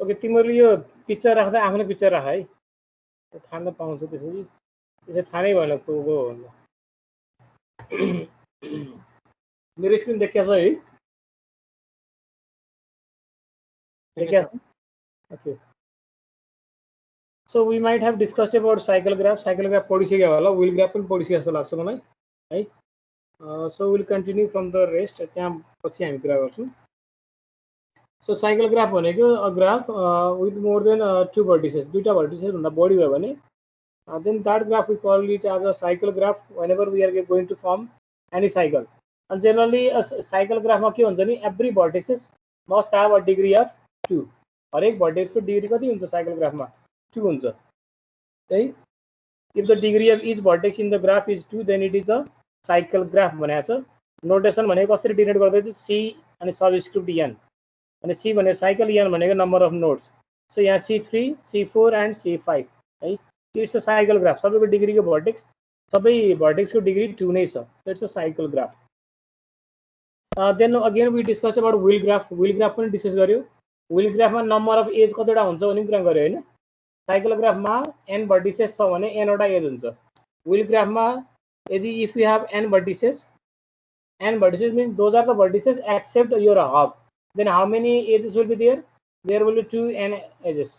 Okay, तिमीहरूले यो picture राख्दा आफ्नो पिक्चर राख है, थाहा पाउँछ त्यसपछि। त्यसै थाहा नै भएन को को हो। मेरो स्क्रिन देखिया छ है? देखिया छ? Okay, so we might have discussed about cycle graph पढिसक्यो होला, wheel graph पनि पढिसक्यो जस्तो लाग्छ मलाई है। So we'll continue from the rest, त्यहाँ पछि हामी कुरा गर्छौँ। So cycle graph भनेको a graph with more than 2 vertices, दुईटा vertices भन्दा बढी भयो भने then that graph we call it as a cycle graph whenever we are going to form any cycle. And generally a cycle graph मा के हुन्छ नि, every vertices must have a degree of 2. हरेक vertex को degree कति हुन्छ cycle graph मा? 2 हुन्छ है। If the degree of each vertex in the graph is 2, then it is a cycle graph भनेको छ। नोटेसन भनेको कसरी डिनोट गर्दै छ, c अनि सबस्क्रिप्ट n, अनि c भनेको साइकल, n भनेको नम्बर अफ नोड्स। सो यहाँ c3, c4 एन्ड c5 है। इट्स अ साइकल ग्राफ, सबैको डिग्रीको भर्टेक्स, सबै भर्टेक्सको डिग्री 2 नै छ। It's a cycle graph. Then again we discuss about wheel graph. Wheel graph पनि डिस्कस गर्यो। व्हील ग्राफमा नम्बर अफ एज कतिवटा हुन्छ भन्ने कुरा गर्यो हैन। साइकल ग्राफमा n भर्टिसेस छ भने n वटा एज हुन्छ। व्हील ग्राफमा यदि if you have n vertices means those are the vertices except your hub, then how many edges will be there? There will be 2 n edges.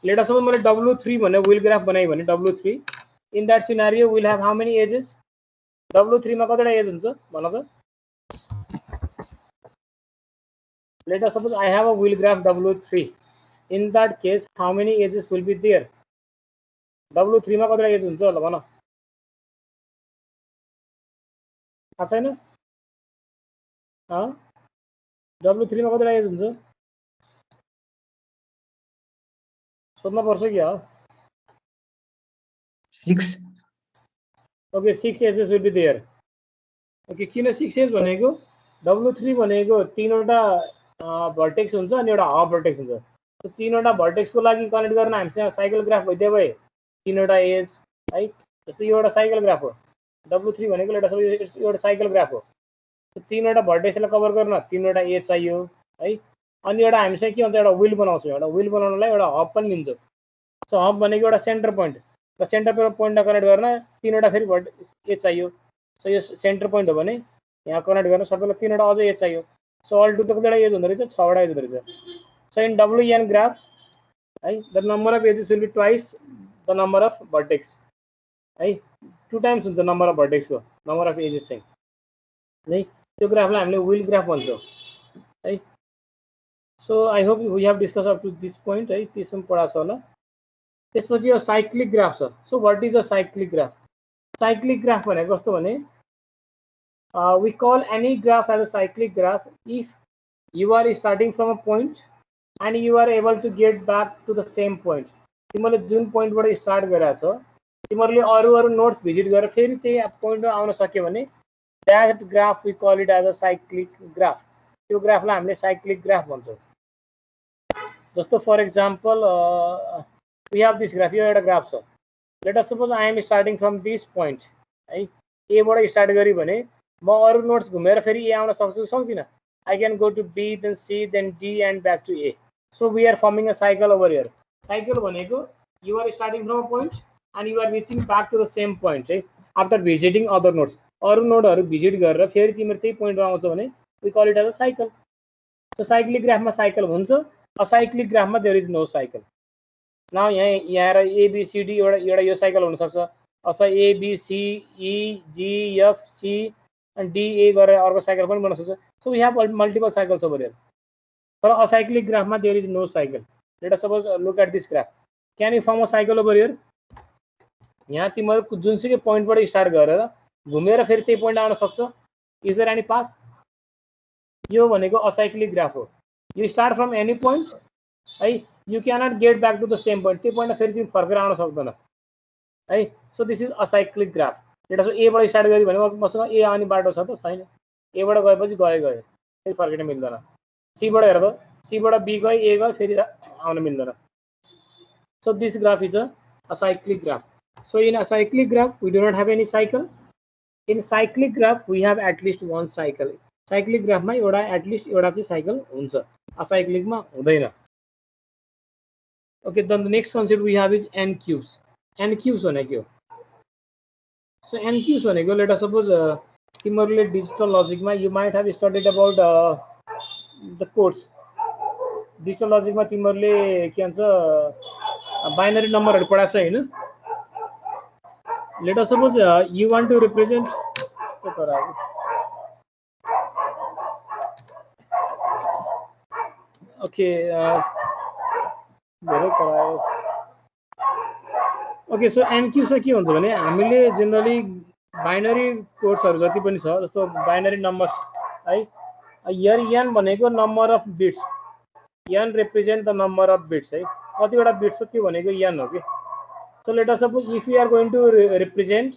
Let us suppose W3 भने wheel graph बनाइ भने W3, in that scenario we'll have how many edges? W3 मा कतिवटा as हुन्छ भन त? Let us suppose I have a wheel graph W3. In that case how many edges will be there? W3 मा कतिवटा as हुन्छ होला भन? थाहा छैन? W3 मा कतिवटा एज हुन्छ? सोध्न पर्छ कि हो? 6. Okay, 6 edges will be there. Okay, किन 6 edges भनेको? W3 भनेको 3 वटा भर्टेक्स हुन्छ अनि एउटा हब भर्टेक्स हुन्छ। त्यो 3 वटा भर्टेक्सको लागि कनेक्ट गर्न हामीसँग साइकल ग्राफ भइदियो भए 3 वटा एज है। जस्तो यो एउटा साइकल ग्राफ हो। W3 भनेको एउटा साइकल ग्राफ हो। 3 वटा भर्टेक्सलाई कभर गर्न 3 वटा एज चाहियो है। अनि एउटा हामीसँग के हुन्छ, एउटा व्हील बनाउँछौँ। एउटा व्हील बनाउनलाई एउटा हब पनि लिन्छौँ। सो हब भनेको एउटा सेन्टर पोइन्ट, र सेन्टर पोइन्टलाई कनेक्ट गर्न 3 वटा फेरि एज चाहियो। सो यो सेन्टर पोइन्ट हो भने यहाँ कनेक्ट गर्न सबैलाई 3 वटा अझै एज चाहियो। सो अल टोटल कतिवटा एज हुँदो रहेछ? 6 वटा एज हुँदो रहेछ। सो इन WN ग्राफ है, the number of edges will be twice the number of vertex है। 2 टाइम्स हुन्छ नम्बर अफ भर्टेक्सको, नम्बर अफ एजेस चाहिँ है। त्यो ग्राफलाई हामीले व्हील ग्राफ भन्छौँ है। So I hope we have discuss up to this point है। त्यसमा पढाएको छ होला। त्यसपछि यो साइक्लिक ग्राफ छ। So what is a cyclic graph? Cyclic graph भनेको कस्तो भने we call any graph as a cyclic graph if you are starting from a point and you are able to get back to the same point. तिमीले जुन पोइन्टबाट start गरेका छौ, तिमीले अरू नोड्स भिजिट गरेर फेरि त्यही पोइन्टमा आउन सक्यो भने that graph we call it as a cyclic graph. त्यो ग्राफलाई हामीले साइक्लिक ग्राफ भन्छौँ। जस्तो for example we have this graph, यो एउटा ग्राफ छ। Let us suppose I am starting from this point है। ए बाट स्टार्ट गरी भने म अरू नोट्स घुमेर फेरि ए आउन सक्दिनँ। I can go to B, then C, then D and back to A. So we are forming a cycle over here. Cycle भनेको you are starting from a point and you are reaching back to the same point है, after visiting other nodes. अरू नोडहरू visit गरेर फेरि तिमीहरू त्यही पोइन्टमा आउँछ भने we call it as a cycle. So cyclic ग्राफमा साइकल हुन्छ, असाइक्लिक ग्राफमा there is no cycle. Now यहाँ एबिसिडी एउटा यो साइकल हुनसक्छ, अथवा ABCEGFC and DA गरेर अर्को साइकल पनि बन्न सक्छ। So we have multiple cycles over here. तर असाइक्लिक ग्राफमा there is no cycle. Let us suppose look at this graph. Can you form a cycle over here? यहाँ तिमीहरू जुनसुकै पोइन्टबाट स्टार्ट गरेर घुमेर फेरि त्यही पोइन्ट आउन सक्छ। Is there any path? यो भनेको असाइक्लिक ग्राफ हो। You start from any point है, you cannot get back to the same point. त्यो पोइन्टमा फेरि तिमी फर्केर आउन सक्दैन है। So this is acyclic graph. एउटा एबाट स्टार्ट गऱ्यो भने मसँग ए आउने बाटो छ त छैन? एबाट गएपछि गयो फेरि फर्किन मिल्दैन। सीबाट हेर त, सीबाट बी गयो, ए गयो, फेरि आउन मिल्दैन। So this graph is a cyclic graph. So in a cyclic graph we do not have any cycle. In cyclic graph we have at least one cycle. साइक्लिक ग्राफमा एउटा एटलिस्ट एउटा चाहिँ साइकल हुन्छ, असाइक्लिकमा हुँदैन। Okay, the next concept we have is n cubes. N cubes भनेको so n cubes भनेको लेट अस सपोज तिमीहरूले डिजिटल लजिकमा you might have studied about the codes. Digital लजिकमा तिमीहरूले के भन्छ बाइनरी नम्बरहरू पढाएको छ हैन? Let us suppose you want to represent okay धेरै करायो। ओके, सो एन क्यूब्समा के हुन्छ भने हामीले जेनरली बाइनरी कोड्सहरू जति पनि छ जस्तो बाइनरी नम्बर्स है, हियर एन भनेको number of bits, n represent the number of bits है, कतिवटा बिट्स छ त्यो भनेको एन हो कि। So let us suppose if you are going to represent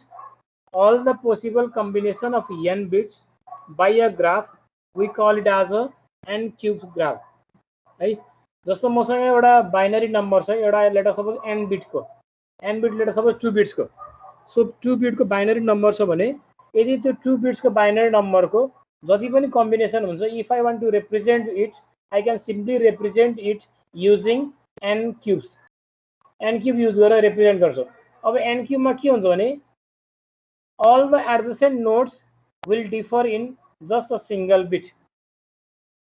all the possible combination of n bits by a graph, we call it as a n cube graph है। जस्तो मसँग एउटा बाइनरी नम्बर छ, एउटा late us suppose n beet को, n beet late us suppose 2 bits को। So 2 beet को binary number छ भने यदि त्यो 2 बिट्स को बाइनरी नम्बर को जति पनि कम्बिनेसन हुन्छ, if I want to represent it I can simply represent it using n cubes. n cube use गरेर रिप्रेजेन्ट गर्छौँ। अब n क्यूबमा के हुन्छ भने all the adjacent nodes will differ in just a single bit.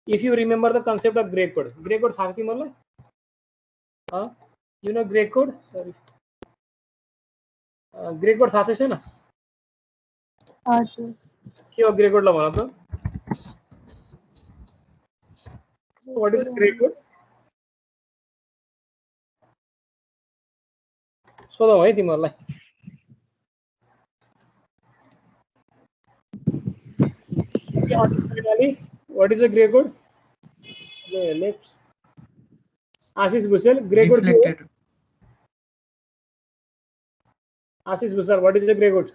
If you remember the concept of gray code, gray code थाहा छ तिमीहरूलाई? You know gray code? Sorry, gray code थाहा छैन? हजुर। के हो gray code ल भन त? What is gray code? सोधौँ है तिमीहरूलाई। What is a gray code? Let's Ashish Bhusel, gray code क्या हो? Ashish Bhusel, what is a gray code?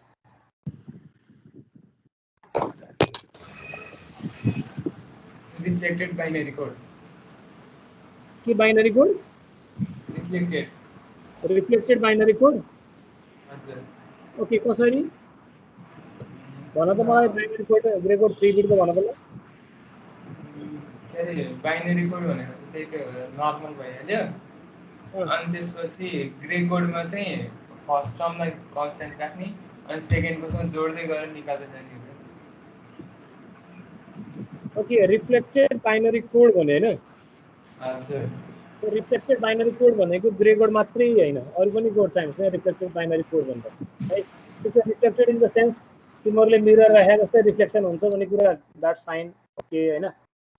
Reflected binary code. कि binary code? Reflected binary code? Okay, कसरी? भन त मलाई binary code grey code 3 beet को भन त ल। के अरे बाइनरी कोड भनेको त्यही नर्मल भइहाल्यो। अनि त्यसपछि ग्रे कोडमा चाहिँ फर्स्ट टर्मलाई कन्स्टेन्ट राख्ने अनि सेकेन्डको सँग जोड्दै गएर निकाल्दै जाने। ओके, रिफ्लेक्टेड बाइनरी कोड भने हैन? हजुर। तो रिफ्लेक्टेड बाइनरी कोड भनेको ग्रे कोड मात्रै हैन, अरु पनि कोड छ हामीसँग रिफ्लेक्टेड बाइनरी कोड भन्छ है। त्यो रिफ्लेक्टेड इन द सेन्स तिमीहरूले मिरर राखेको जस्तै रिफ्लेक्सन हुन्छ भन्ने कुरा, द्याट्स फाइन, ओके हैन।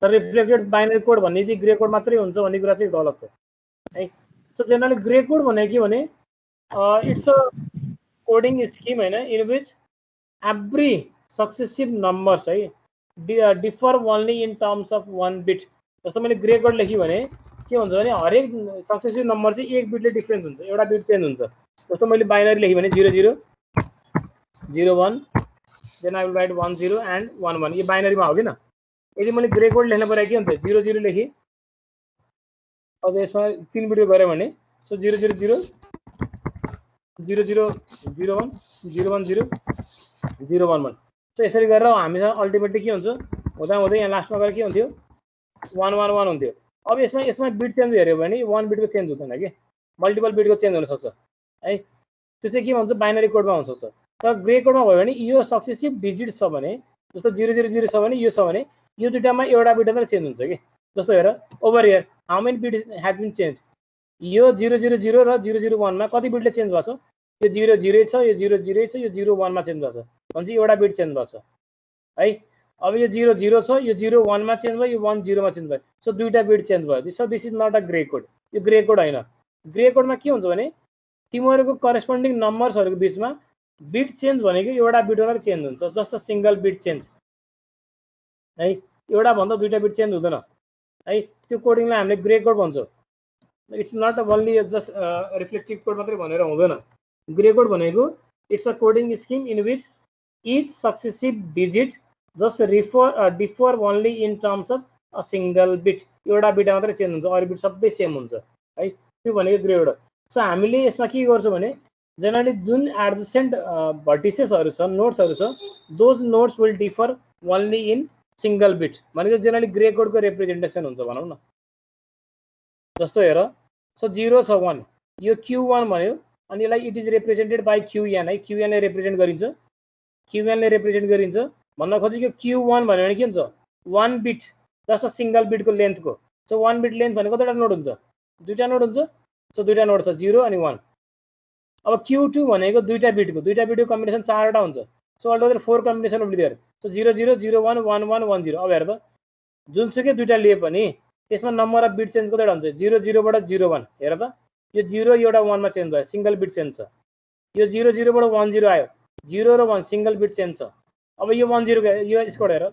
तर रिफ्लेक्टेड बाइनरी कोड भन्ने चाहिँ ग्रे कोड मात्रै हुन्छ भन्ने कुरा चाहिँ गलत हो है। सो जनरली ग्रे कोड भनेको के भने इट्स अ कोडिङ स्किम हैन, in which every successive numbers है differ only in terms of 1 bit. जस्तो मैले ग्रे कोड लेखेँ भने के हुन्छ भने हरेक सक्सेसिभ नम्बर चाहिँ एक बिटले डिफरेन्स हुन्छ, एउटा बिट चेन्ज हुन्छ। जस्तो मैले बाइनरी लेखेँ भने 00 01 then I will write 10 and 11, यो बाइनरीमा हो किन। यदि मैले ग्रे कोड लेख्न पऱ्यो के हुन्छ 00 लेखेँ, अब यसमा 3 बिटको गऱ्यो भने सो 000 00 01 010 011। सो यसरी गरेर हामीसँग अल्टिमेटली के हुन्छ हुँदा हुँदै यहाँ लास्टमा गएर के हुन्थ्यो 111 हुन्थ्यो। अब यसमा बिट चेन्ज हेऱ्यो भने 1 बिटको चेन्ज हुँदैन कि, मल्टिपल बिटको चेन्ज हुनसक्छ है। त्यो चाहिँ के भन्छ बाइनरी कोडमा हुनसक्छ। तर ग्रे कोडमा भयो भने यो सक्सेसिभ डिजिट छ भने, जस्तो 000 छ भने यो छ भने यो दुईटामा एउटा बिट मात्रै चेन्ज हुन्छ कि। जस्तो हेर over here how many bit has been change, यो 000 र 001 मा कति बिटले चेन्ज भएको छ, यो 00 छ, यो 00 छ, यो 01 मा चेन्ज भएको छ भने एउटा बिट चेन्ज भएको छ है। अब यो 00 छ, यो 01 मा चेन्ज भयो, यो 10 मा चेन्ज भयो, सो दुईटा बिट चेन्ज भयो। So this is not a grey code, यो ग्रे कोड हैन। ग्रे कोडमा के हुन्छ भने तिमीहरूको करेस्पोन्डिङ नम्बर्सहरूको बिचमा बिट चेन्ज भनेको एउटा बिट मात्रै चेन्ज हुन्छ, just a single beet change है। एउटा भन्दा दुईटा बिट चेन्ज हुँदैन है। त्यो कोडिङलाई हामीले ग्रे कोड भन्छौँ। It's not only just reflective code मात्रै भनेर हुँदैन। ग्रे कोड भनेको it's a coding scheme in which each successive digit just differ only in terms of a single bit, एउटा बिट मात्रै चेन्ज हुन्छ, अरू बिट सबै सेम हुन्छ है। त्यो भनेको ग्रे कोड। सो हामीले यसमा के गर्छौँ भने जनरली जुन एडजेसेन्ट भर्टिसेसहरू छ, नोड्सहरू छ, those nodes will differ only in single beet भनेको जेनरली ग्रे कोडको रिप्रेजेन्टेसन हुन्छ भनौँ न। जस्तो हेर, सो 0 छ 1 यो Q1 भन्यो अनि यसलाई it is represented by Qn है। Qn ले रिप्रेजेन्ट गरिन्छ, Qn ले रिप्रेजेन्ट गरिन्छ भन्न खोजेको Q1 भन्यो भने के हुन्छ 1 बिट जस्तो सिंगल बिटको लेन्थको। सो 1 बिट लेन्थ भनेको कतिवटा नोड हुन्छ, दुईटा नोड हुन्छ। सो दुईटा नोड छ 0 अनि 1। अब Q2 भनेको दुईटा बिटको कम्बिनेसन 4 वटा हुन्छ। So altogether 4 combination will be there। So 0 0 0 1 1 1 1 0। अब हेर त जुनसुकै दुईटा लिए पनि त्यसमा नम्बर अफ बिट चेन्ज कतिवटा हुन्छ 0 0 बाट 0 1। हेर त यो 0 एउटा 1 मा चेन्ज भयो, सिंगल बिट चेन्ज छ। यो 0 0 बाट 1 0 आयो, 0 र 1 सिंगल बिट चेन्ज छ। अब यो 1 0 यो यसको हेर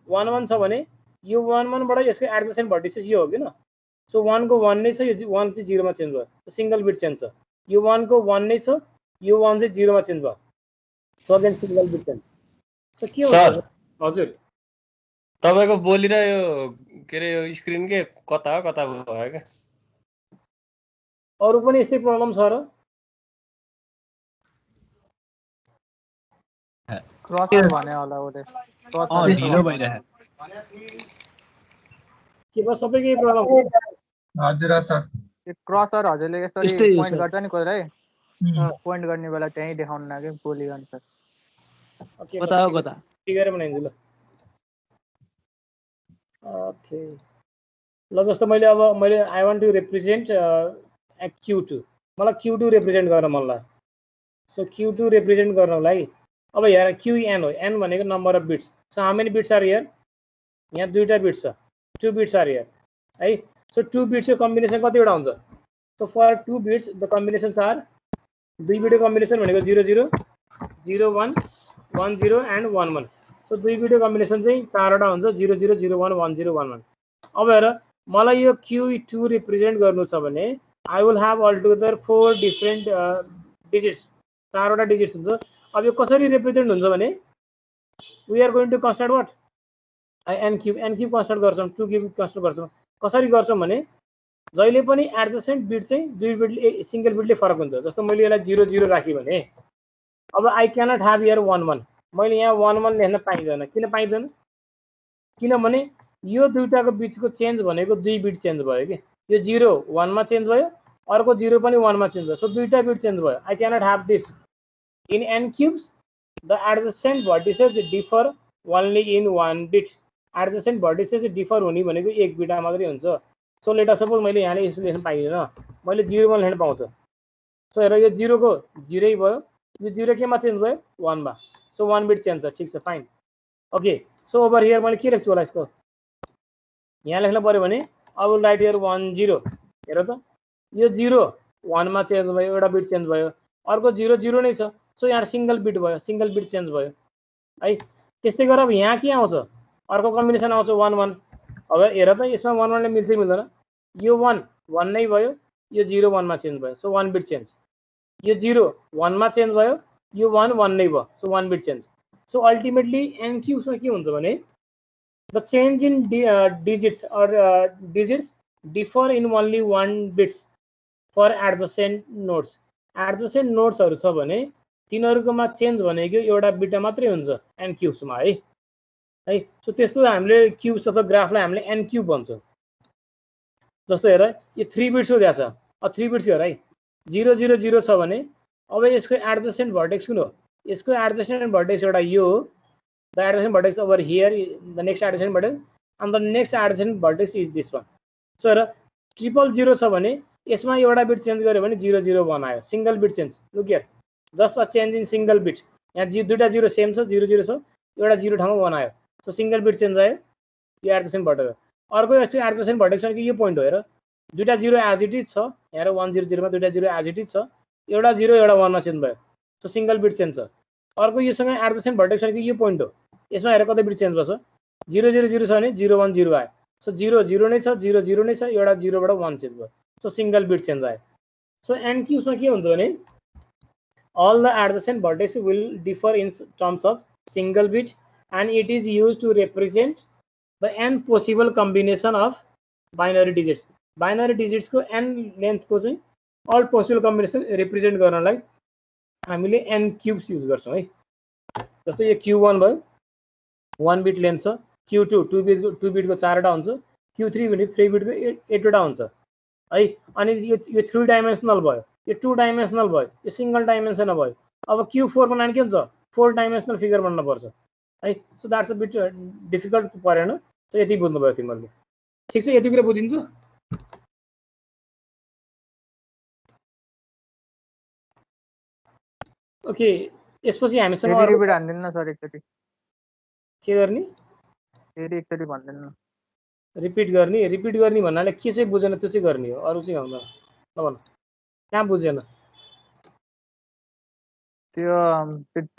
1 1 छ भने यो 1 1 बाट यसको एडजेसेन्ट भर्टिसेस यो हो कि न। सो 1 को 1 नै छ, यो 1 चाहिँ 0 मा चेन्ज भयो, सिंगल बिट चेन्ज छ। यो 1 को 1 नै छ, यो 1 चाहिँ 0 मा चेन्ज भयो। So again single beet change. So के हुन्छ हजुर तपाईको बोली र यो के रे यो स्क्रिन के कता भयो के? अरु पनि यस्तै प्रब्लम छ र? क्रसर भने होला ओले क्रसर ढिलो भइरहेछ। के भयो सबैकै प्रब्लम हो? हजुर सर त्यो क्रसर हजुरले यसरी यस्तै हो पोइन्ट सर। गर्छ नि कोही पोइन्ट गर्ने बेला त्यही देखाउन लाग्यो बोली अनुसार। ओके कता हो कता? फिगर बनाइदिन्छु ल। ओके ल जस्तो मैले I want to represent Q2, मलाई Q2 रिप्रेजेन्ट गर्न मन लाग्यो। सो Q2 रिप्रेजेन्ट गर्नलाई अब हेर Qn हो, n भनेको number of bits. So how many bits are here? यहाँ दुईटा बिट्स छ, 2 बिट्स आर हियर है। सो 2 बिट्सको कम्बिनेसन कतिवटा हुन्छ? So for 2 bits the combinations are, दुई बिटको कम्बिनेसन भनेको 0 0 0 1 1 0 एन्ड 1 1। सो दुई बिटको कम्बिनेसन चाहिँ 4 वटा हुन्छ 0 0 0 1 1 0 1 1। अब हेर मलाई यो Q2 रिप्रेजेन्ट गर्नु छ भने I will have all together 4 different digits, 4 वटा डिजिट्स हुन्छ। अब यो कसरी रिप्रेजेन्ट हुन्छ भने we are going to consider what n cube consider गर्छौं, 2 क्यूब कन्सिडर गर्छौं। कसरी गर्छौं भने जहिले पनि एडजेसेन्ट बिट चाहिँ दुई बिटले सिंगल बिटले फरक हुन्छ। जस्तो मैले यसलाई 0 0 राखे भने अब आई क्यानट ह्याभ हियर 1 1, मैले यहाँ 1 1 लेख्न पाइँदैन। किन पाइँदैन? किनभने यो दुईटाको बिचको चेन्ज भनेको 2 बिट चेन्ज भयो कि यो 0 1 मा चेन्ज भयो, अर्को 0 पनि 1 मा चेन्ज भयो। सो दुईटा बिट चेन्ज भयो। I cannot have this in n cubes the adjacent vertices differ only in 1 bit. Adjacent vertices differ हुने भनेको एक बिटमा मात्रै हुन्छ। सो लेट अस सपोज मैले यहाँले यसो लेख्न पाइँदैन, मैले 0 मा लेख्न पाउँछु। सो हेर यो 0 को 0 भयो, यो 0 केमा चेन्ज भयो 1 मा। सो 1 बिट चेन्ज छ, ठीक छ fine. Okay so over here मैले के लेख्छु होला यसको, यहाँ लेख्न पर्यो भने अब राइट हियर 1 0। हेर त यो 0 1 मा चेन्ज भयो, एउटा बिट चेन्ज भयो, अर्को 0 0 नै छ। सो यहाँ सिंगल बिट भयो, सिंगल बिट चेन्ज भयो है। त्यस्तै गरेर अब यहाँ के आउँछ, अर्को कम्बिनेसन आउँछ 1 1। अब हेर त यसमा 1 1 ले मिल्छ मिल्दैन? यो 1 1 नै भयो, यो 0 1 मा चेन्ज भयो। So 1 bit change. यो 0 1 मा चेन्ज भयो, यो 1 1 नै भयो। So 1 bit change. So ultimately n क्यूब्समा के हुन्छ भने the change in digits or digits differ in only 1 bits for adjacent nodes. Adjacent नोड्सहरु छ भने तिनीहरुकोमा चेन्ज भनेको एउटा बिट मात्रै हुन्छ n क्यूब्समा है। सो त्यस्तो हामीले क्यूब्स अथवा ग्राफलाई हामीले n क्यूब भन्छौं। जस्तो हेर यो 3 बिट्सको दिएको छ, अब 3 बिट्सको हेर है 0 0 0 छ भने अब यसको एडजेसेन्ट भर्टेक्स कुन हो? यसको एडजेसेन्ट भर्टेक्स एउटा यो हो, the adjacent vertex over here the next adjacent vertex and the next adjacent vertex is this one. So हेर 0 0 छ भने यसमा एउटा बिट चेन्ज गर्यो भने 0 0 1 आयो, single beet change. Look here just a change in single beet. यहाँ दुईटा 0 सेम छ, 0 0 छ, एउटा 0 ठाउँमा 1 आयो। सो सिंगल बिट चेन्ज आयो, यो एडजेसेन्ट भर्टेक्स। अर्को यसको एडजेसेन्ट भर्टेक्स भनेको यो पोइन्ट हो। हेर दुईटा 0 एज इट इज छ, यहाँ 1 0 0 मा दुईटा 0 एज इट इज छ, एउटा 0 एउटा 1 मा चेन्ज भयो। सो सिंगल बिट चेन्ज छ। अर्को योसँग एडजेसेन्ट भर्टेक्स भनेको यो पोइन्ट हो, यसमा हेर कति बिट चेन्ज भयो? 0 0 0 छ भने 0 1 0 आयो। सो 0 0 नै छ, 0 0 नै छ, एउटा 0 बाट 1 चेन्ज भयो। सो सिंगल बिट चेन्ज आयो। सो n क्यूब्समा के हुन्छ भने all the adjacent vertices will differ in terms of single bit and it is used to represent the n possible combination of binary digits. Binary digits को n length को चाहिँ all possible combination represent गर्नलाई हामीले n cubes use गर्छौं है। जस्तो यो q1 भयो 1 बिट लेन्थ छ, Q2 2 बिटको 4 वटा हुन्छ, Q3 भने 3 बिटको 8 वटा हुन्छ है। अनि यो 3 डाइमेन्सनल भयो, यो 2 डाइमेन्सनल भयो, यो सिंगल डाइमेन्सनल भयो। अब Q4 बनाउन के हुन्छ, 4 डाइमेन्सनल फिगर बन्न पर्छ है। So that's a bit difficult परेन। सो यति बुझ्नु भयो तिमीहरूले, ठिक छ? यति कुरा बुझिन्छ? ओके, यसपछि हामीसँग फेरि रिपिट हान्दिनु न सर एकचोटि, के गर्ने? फेरि एकचोटि भनिदिनु न। रिपिट गर्ने भन्नाले के चाहिँ बुझेन त्यो चाहिँ गर्ने हो, अरू चाहिँ आउँदैन। ल कहाँ बुझेन? त्यो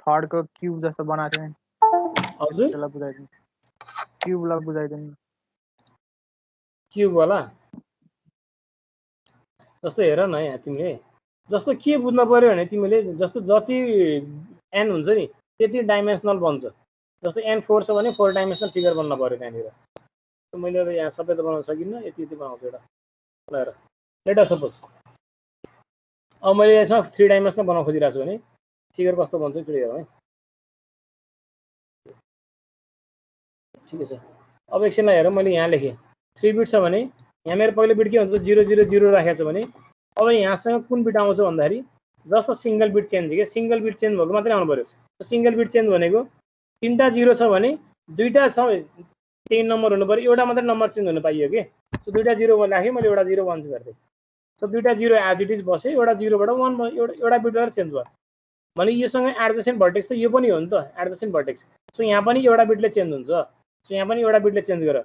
थर्डको क्युब जस्तो बनाएको थियो नि, हजुर त्यसलाई बुझाइदिनु, क्युबलाई बुझाइदिनु। क्युब होला जस्तो हेर न यहाँ तिमीले, जस्तो के बुझ्नु पर्यो भने तिमीले जस्तो जति एन हुन्छ नि त्यति डाइमेन्सनल बन्छ। जस्तो एन 4 छ भने 4 डाइमेन्सनल फिगर बन्न पर्यो त्यहाँनिर। मैले अब यहाँ सबै त बनाउन सकिन्न, यति बनाउँछु एउटा। ल हेर, लेट अस सपोज अब मैले यसमा 3 डाइमेन्सनल बनाउन खोजिरहेको छु भने फिगर कस्तो बन्छ त्यो हेरौँ है। ठिकै छ, अब एकछिनलाई हेरौँ। मैले यहाँ लेखेँ 3 बिट छ भने यहाँ मेरो पहिलो बिट के हुन्छ, 0 0 0 राखेको छ भने अब यहाँसँग कुन बिट आउँछ भन्दाखेरि जस्तो सिंगल बिट चेन्ज के, सिंगल बिट चेन्ज भएको मात्रै आउनु पर्यो। सिंगल बिट चेन्ज भनेको 3टा 0 छ भने 2टा 3 नम्बर हुनु पर्यो, एउटा मात्रै नम्बर चेन्ज हुन पाइयो कि। सो 2टा 0 राखेँ मैले, एउटा 0 1 गर्दै। सो 2टा 0 एज इट इज बस्यो, एउटा 0बाट 1 भयो, एउटा बिटबाट चेन्ज भयो भने योसँग एडजसेन्ट भर्टेक्स त यो पनि हो नि त, एडजसेन्ट भर्टेक्स। सो यहाँ पनि एउटा बिटले चेन्ज हुन्छ, सो यहाँ पनि एउटा बिटले चेन्ज गर।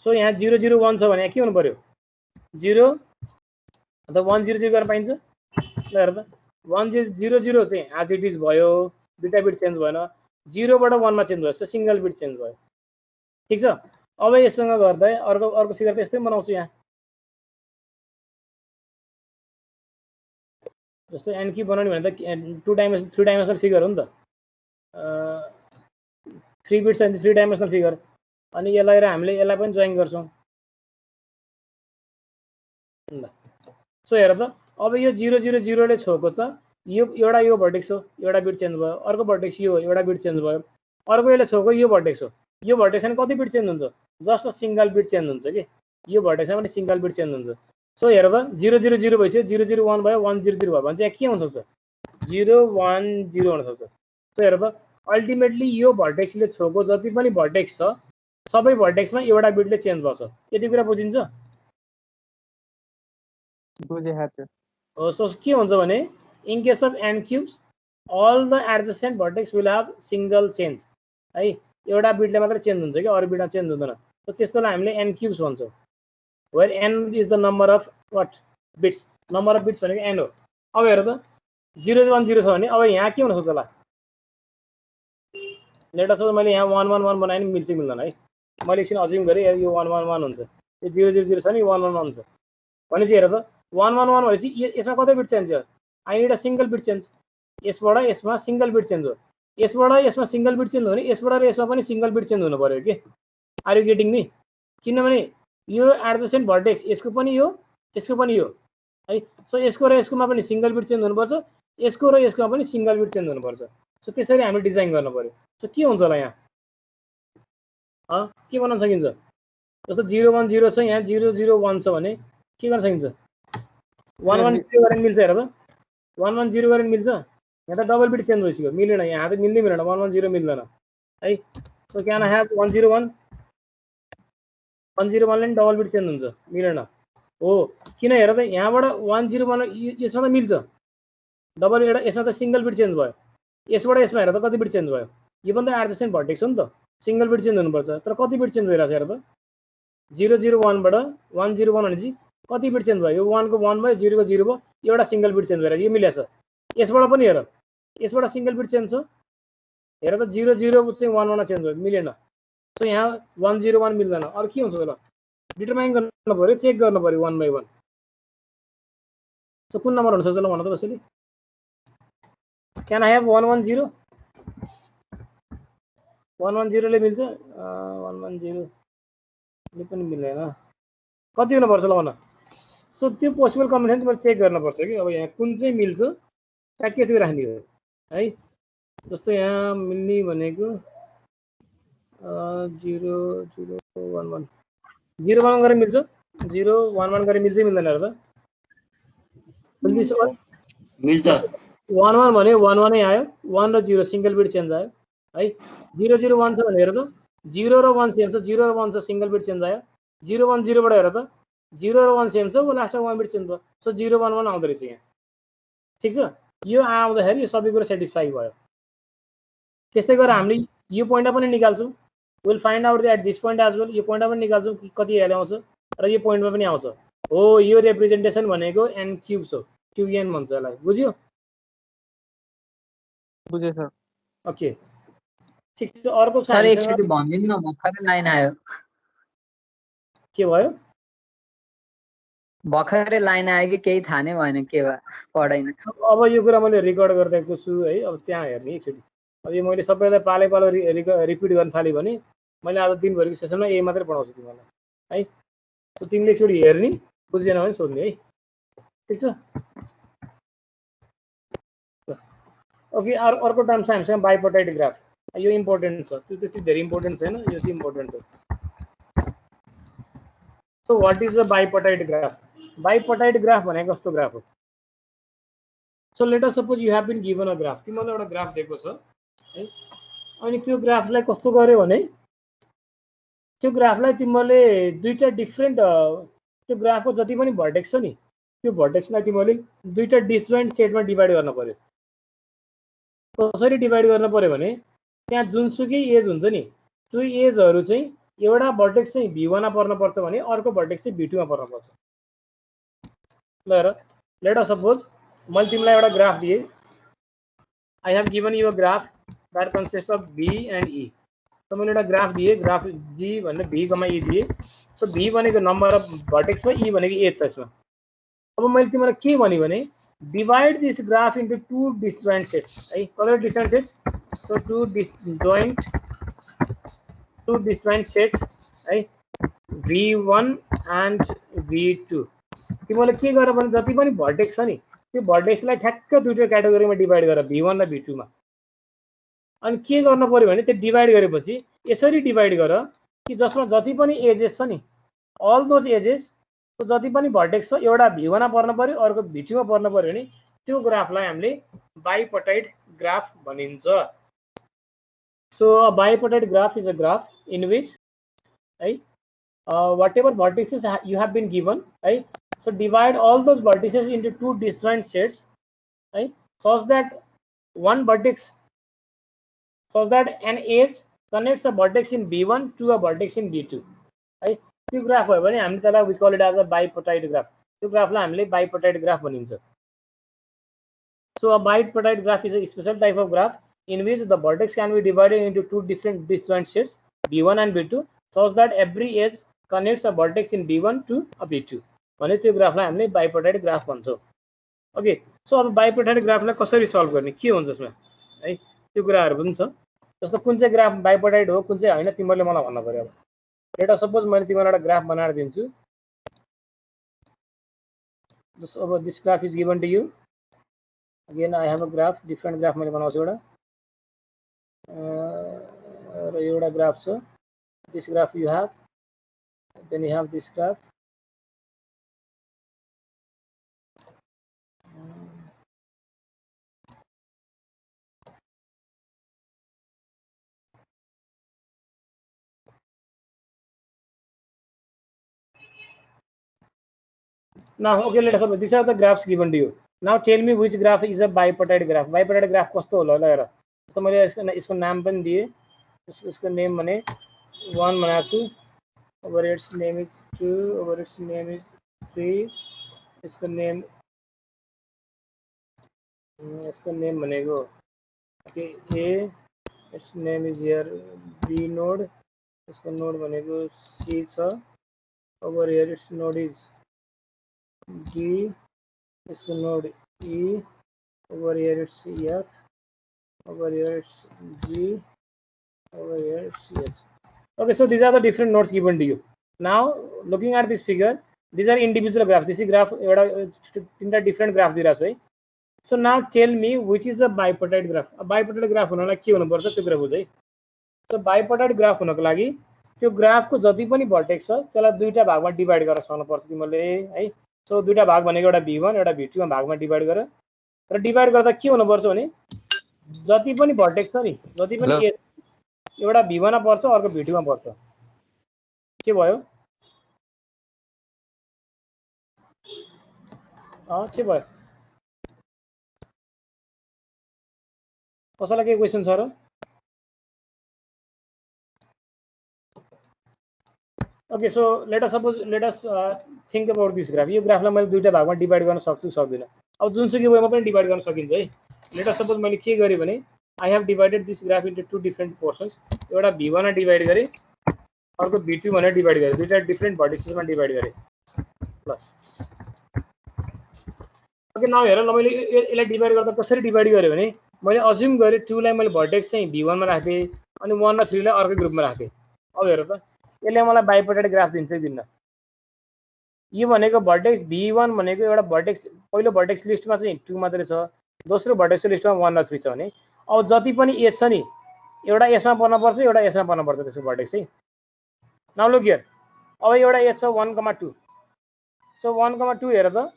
सो यहाँ 0 0 1 छ भने यहाँ के हुनु पर्यो, 0 अथवा 1 0 0 गर्न पाइन्छ। ल हेर त, 1 0 0 चाहिँ एज इट इज भयो, दुईटा बिट चेन्ज भएन, 0बाट 1 मा चेन्ज भयो, सिंगल बिट चेन्ज भयो। ठिक छ? अब यससँग गर्दा अर्को फिगर त यस्तै बनाउँछु यहाँ। जस्तो एन क्युब बनाउने भने त 3 डाइमेन्सनल फिगर हो नि त, 3 बिट्स अनि 3 डाइमेन्सनल फिगर। अनि यसलाई हामीले यसलाई पनि जोइन गर्छौँ। ल सो हेर त, अब यो 0 0 0 ले छोएको त यो एउटा यो भर्टेक्स हो, एउटा बिट चेन्ज भयो। अर्को भर्टेक्स यो हो, एउटा बिट चेन्ज भयो। अर्को यसले छोएको यो भर्टेक्स हो, यो भर्टेक्समा कति बिट चेन्ज हुन्छ, जस्ट सिंगल बिट चेन्ज हुन्छ कि। यो भर्टेक्समा पनि सिंगल बिट चेन्ज हुन्छ। सो हेर त 0 0 0 भइसक्यो, 0 0 1 भयो, 1 0 0 भयो भने चाहिँ के हुन सक्छ, 0 1 0 हुन सक्छ। सो हेर त अल्टिमेटली यो भर्टेक्सले छोएको जति पनि भर्टेक्स छ सबै भर्टेक्समा एउटा बिटले चेन्ज गर्छ। यति कुरा बुझिन्छ? बुझे हात। सो के हुन्छ भने in case of n cubes all the adjacent vertex will have single change है, एउटा बिटले मात्र चेन्ज हुन्छ कि अरू बिटमा चेन्ज हुँदैन। सो त्यसकोलाई हामीले एन क्युब्स भन्छौँ, where n is the number of what bits, number of bits भनेको एन हो। अब हेर त 0 1 0 छ भने अब यहाँ के हुन सक्छ होला, लेट अस मैले यहाँ 1 1 1 बनाएँ नि मिल्छ मिल्दैन है। मैले एकछिन अज्युम गरेँ यो 1 1 1 हुन्छ, यो 0 0 0 छ नि 1 1 1 हुन्छ भने चाहिँ हेर त 1 1 1 भनेपछि यसमा कति बिट चेन्ज हो, I need a single beet change. यसबाट यसमा सिंगल बिट चेन्ज हो, यसबाट यसमा सिंगल बिट चेन्ज हो भने यसबाट र यसमा पनि सिंगल बिट चेन्ज हुनु पर्यो कि। Are you getting me? किनभने यो एडजेसेन्ट भर्टेक्स यसको पनि यो यसको पनि यो है। सो यसको र यसकोमा पनि सिंगल बिट चेन्ज हुनुपर्छ, यसको र यसकोमा पनि सिंगल बिट चेन्ज हुनुपर्छ। सो त्यसरी हामी डिजाइन गर्नु पर्यो। सो के हुन्छ होला यहाँ के बनाउन सकिन्छ, जस्तो 0 1 0 छ, यहाँ 0 0 1 छ भने के गर्न सकिन्छ, 1 1 0 गरेर मिल्छ। हेर त 1 1 0 गरेर मिल्छ, यहाँ त डबल बिट चेन्ज भइसक्यो, मिलेन, यहाँ त मिल्दै मिलेन, 1 1 0 मिल्दैन है। सो क्यान आई हेभ 1 0 1 1 0 1 ले डबल बिट चेन्ज हुन्छ, मिलेन हो। किन हेर त यहाँबाट 1 0 1 यसमा त मिल्छ डबल, एउटा यसमा त सिंगल बिट चेन्ज भयो, यसबाट यसमा हेर त कति बिट चेन्ज भयो, यो पनि त एडजेसेन्ट भर्टेक्स हो नि त, सिंगल बिट चेन्ज हुनुपर्छ। तर कति बिट चेन्ज भइरहेको छ हेर त, 0 0 1 बाट 1 0 1 भनेपछि कति बिट चेन्ज भयो, यो 1 को 1 भयो, 0 को 0 भयो, एउटा सिंगल बिट चेन्ज भएर यो मिलेछ। यसबाट पनि हेर, यसबाट सिंगल बिट चेन्ज छ, हेर त 0 0 चाहिँ 1 1 चेन्ज भयो, मिलेन। सो यहाँ 1 0 1 मिल्दैन। अरू के हुन्छ होला, डिटरमाइन गर्नु पर्यो, चेक गर्नु पर्यो 1 बाई 1। सो कुन नम्बर हुन सक्छ ल भन त कसैले, क्यान आई हेभ 1 1 0 1 1 0 ले मिल्छ, 1 1 0 ले पनि मिल्दैन, कति हुनुपर्छ ल भन। सो त्यो पोसिबल कम्बिनेसन तिमीले चेक गर्नुपर्छ कि अब यहाँ कुन चाहिँ मिल्छ, ट्याक्कै त्यो राख्ने हो है। जस्तो यहाँ मिल्ने भनेको 0 0 1 1 0 1 गरेर मिल्छ 0 1 1 गरेर मिल्छ मिल्दैन र त मिल्छ मिल्छ 1 1 भने 1 1 नै आयो 1 र 0 सिंगल बिट चेन्ज आयो है 0 0 1 छ भने हेर त 0 र 1 सेम छ 0 र 1 छ सिंगल बिट चेन्ज आयो 0 1 0 बाट हेर त 0 र 1 सेम छ वो लास्टमा 1 बिट चेन्ज भयो सो 0 1 1 आउँदो रहेछ यहाँ ठीक छ यो आउँदाखेरि यो सबै कुरा सेटिस्फाई भयो त्यस्तै गरेर हामीले यो पोइन्टमा पनि निकाल्छौँ will find out at this point as well यो पोइन्टमा पनि निकाल्छौँ कि कति एल आउँछ र यो पोइन्टमा पनि आउँछ हो यो रिप्रेजेन्टेसन भनेको एन क्युब हो क्युएन भन्छ यसलाई बुझ्यो बुझे सर ओके ठीक छ अर्को सर एकचोटि भनिदिनु न भर्खरै लाइन आयो के भयो भर्खरै लाइन आयो कि केही थाहा नै भएन के भयो पढाइन अब यो कुरा मैले रेकर्ड गरिरहेको छु है अब त्यहाँ हेर्ने एकचोटि अब यो मैले सबैलाई पाले पालो रिपिट गर्न थालेँ भने मैले आज दिनभरिको सेसनमा यही मात्रै पढाउँछु तिमीलाई है सो तिमीले एकचोटि हेर्ने बुझेन भने सोध्ने है ठिक छ ओके अर्को टर्म छ हामीसँग बाइपोटाइड ग्राफ यो इम्पोर्टेन्ट छ त्यो त्यति धेरै इम्पोर्टेन्ट छैन यो चाहिँ इम्पोर्टेन्ट छ so what is a bipartite graph bipartite graph भनेको कस्तो ग्राफ हो so let us suppose you have been given a graph तिमीले एउटा ग्राफ दिएको छ है अनि त्यो ग्राफलाई कस्तो गर्यो भने त्यो ग्राफलाई तिमीले दुईटा डिफ्रेन्ट त्यो ग्राफको जति पनि भर्टेक्स छ नि त्यो भर्टेक्सलाई तिमीले दुईटा डिफ्रेन्ट सेटमा डिभाइड गर्न पर्यो कसरी डिभाइड गर्न पर्यो भने त्यहाँ जुनसुकै एज हुन्छ नि त्यो एजहरू चाहिँ एउटा भर्टेक्स चाहिँ V1 मा पर्नुपर्छ भने अर्को भर्टेक्स चाहिँ V2 मा पर्नुपर्छ ल हेर लेट अस सपोज मैले तिमीलाई एउटा ग्राफ दिएँ I have given you a graph that consist of B and E तो मैले एउटा ग्राफ दिएँ ग्राफ G भनेर V, E दिएँ सो V भनेको नम्बर अफ भर्टेक्स भयो E भनेको एज छ यसमा अब मैले तिमीलाई के भने divide this graph into two disjoint sets है कति disjoint sets so two disjoint sets है V1 and V2 तिमीले के गर भने जति पनि भर्टेक्स छ नि त्यो भर्टेक्सलाई ठ्याक्क दुईटा क्याटेगोरीमा डिभाइड गर V1 र V2 मा अनि के गर्न पर्यो भने त्यो डिभाइड गरेपछि यसरी डिभाइड गर कि जसमा जति पनि एजेस छ नि अल दोज एजेस तो जति पनि भर्टेक्स छ एउटा V1 मा पर्न पर्यो अर्को V2 मा पर्न पर्यो भने त्यो ग्राफलाई हामीले बाइपोटाइड ग्राफ भनिन्छ so a bipartite graph is a graph in which है whatever vertices you have been given right so divide all those vertices into two disjoint sets right such that one vertex so that an edge connects a vertex in B1 to a vertex in B2 right त्यो graph भयो भने हामी त्यसलाई we call it as a bipotoid graph त्यो ग्राफलाई हामीले bipotoid graph भनिन्छ so a bipotoid graph is a special type of graph in which the vertex can be divided into two different disjoint sets B1 and B2 such that every edge connects a vertex in B1 to a B2 भने त्यो ग्राफलाई हामीले bipartite graph भन्छौं okay so अब बाइपोटाइड ग्राफलाई कसरी solve गर्ने के हुन्छ यसमा है त्यो कुराहरु पनि छ जस्तो कुन चाहिँ ग्राफ बाइपोटाइड हो कुन चाहिँ हैन तिमीले मलाई भन्न पर्यो अब लेट अस सपोज मैले तिमीलाई एउटा ग्राफ बनाएर दिन्छु अब this graph is given to you again I have a graph different graph मैले बनाउँछु एउटा र एउटा ग्राफ छ this graph you have then you have this graph now okay let us suppose these are the graphs given to you now tell me which graph is a bipotoid graph bipotoid graph कस्तो होला ल हेर तो मैले यसको नाम पनि दिए यसको नेम भने 1 बनाएको छु over its name is 2 over its name is 3 इसको नेम भनेको okay A its name is here B node इसको नोड भनेको C छ over here its node is D इसको node E over here it's F over here it's G over here it's H okay so these are the different nodes given to you now looking at this figure these are individual graphs this is graph तीनटा different graph दिइराछु है so now tell me which is a bipotoid graph a bipotoid graph हुनलाई के हुनु पर्छ त्यो कुरा बुझ है सो बाइपोटेड ग्राफ हुनको लागि त्यो ग्राफको जति पनि भर्टेक्स छ त्यसलाई दुईटा भागमा डिभाइड गरेर सक्नुपर्छ तिमीले है। सो दुईटा भाग भनेको एउटा V1 एउटा V2 मा भागमा डिभाइड गरेर र डिभाइड गर्दा के हुनुपर्छ भने जति पनि भर्टेक्स छ नि जति पनि एज एउटा V1 मा पर्छ अर्को V2 मा पर्छ। के भयो? के भयो? कसैलाई के क्वेशन छ र? Okay so let us think about this graph. यो ग्राफलाई मैले दुईटा भागमा डिभाइड गर्न सक्छु सक्दिनँ? अब जुनसुकै वेमा पनि डिभाइड गर्न सकिन्छ है। लेट अस सपोज मैले के गरेँ भने I have divided this graph into two different portions. एउटा V1 मा डिभाइड गरेँ अर्को V2 भनेर डिभाइड गरेँ, दुईटा डिफ्रेन्ट भर्टिसेसमा डिभाइड गरेँ प्लस। ओके नाउ हेर ल मैले यसलाई डिभाइड गर्दा कसरी डिभाइड गरेँ भने मैले अज्युम गरेँ 2 लाई मैले भर्टेक्स चाहिँ V1 मा राखेँ अनि 1 र 3 लाई अर्कै ग्रुपमा राखेँ। अब हेर त यसले मलाई बाइपोटेड ग्राफ दिन्छ दिन्न? यो भनेको भर्टेक्स V1 भनेको एउटा भर्टेक्स पहिलो भर्टेक्स लिस्टमा चाहिँ 2 मात्रै छ, दोस्रो भर्टेक्स लिस्टमा 1 र 3 छ भने अब जति पनि एज छ नि एउटा यसमा पर्नुपर्छ एउटा यसमा पर्नुपर्छ त्यसको भर्टेक्स चाहिँ। नाउ लुक हियर अब एउटा एज छ 1,2 सो 1,2 हेर त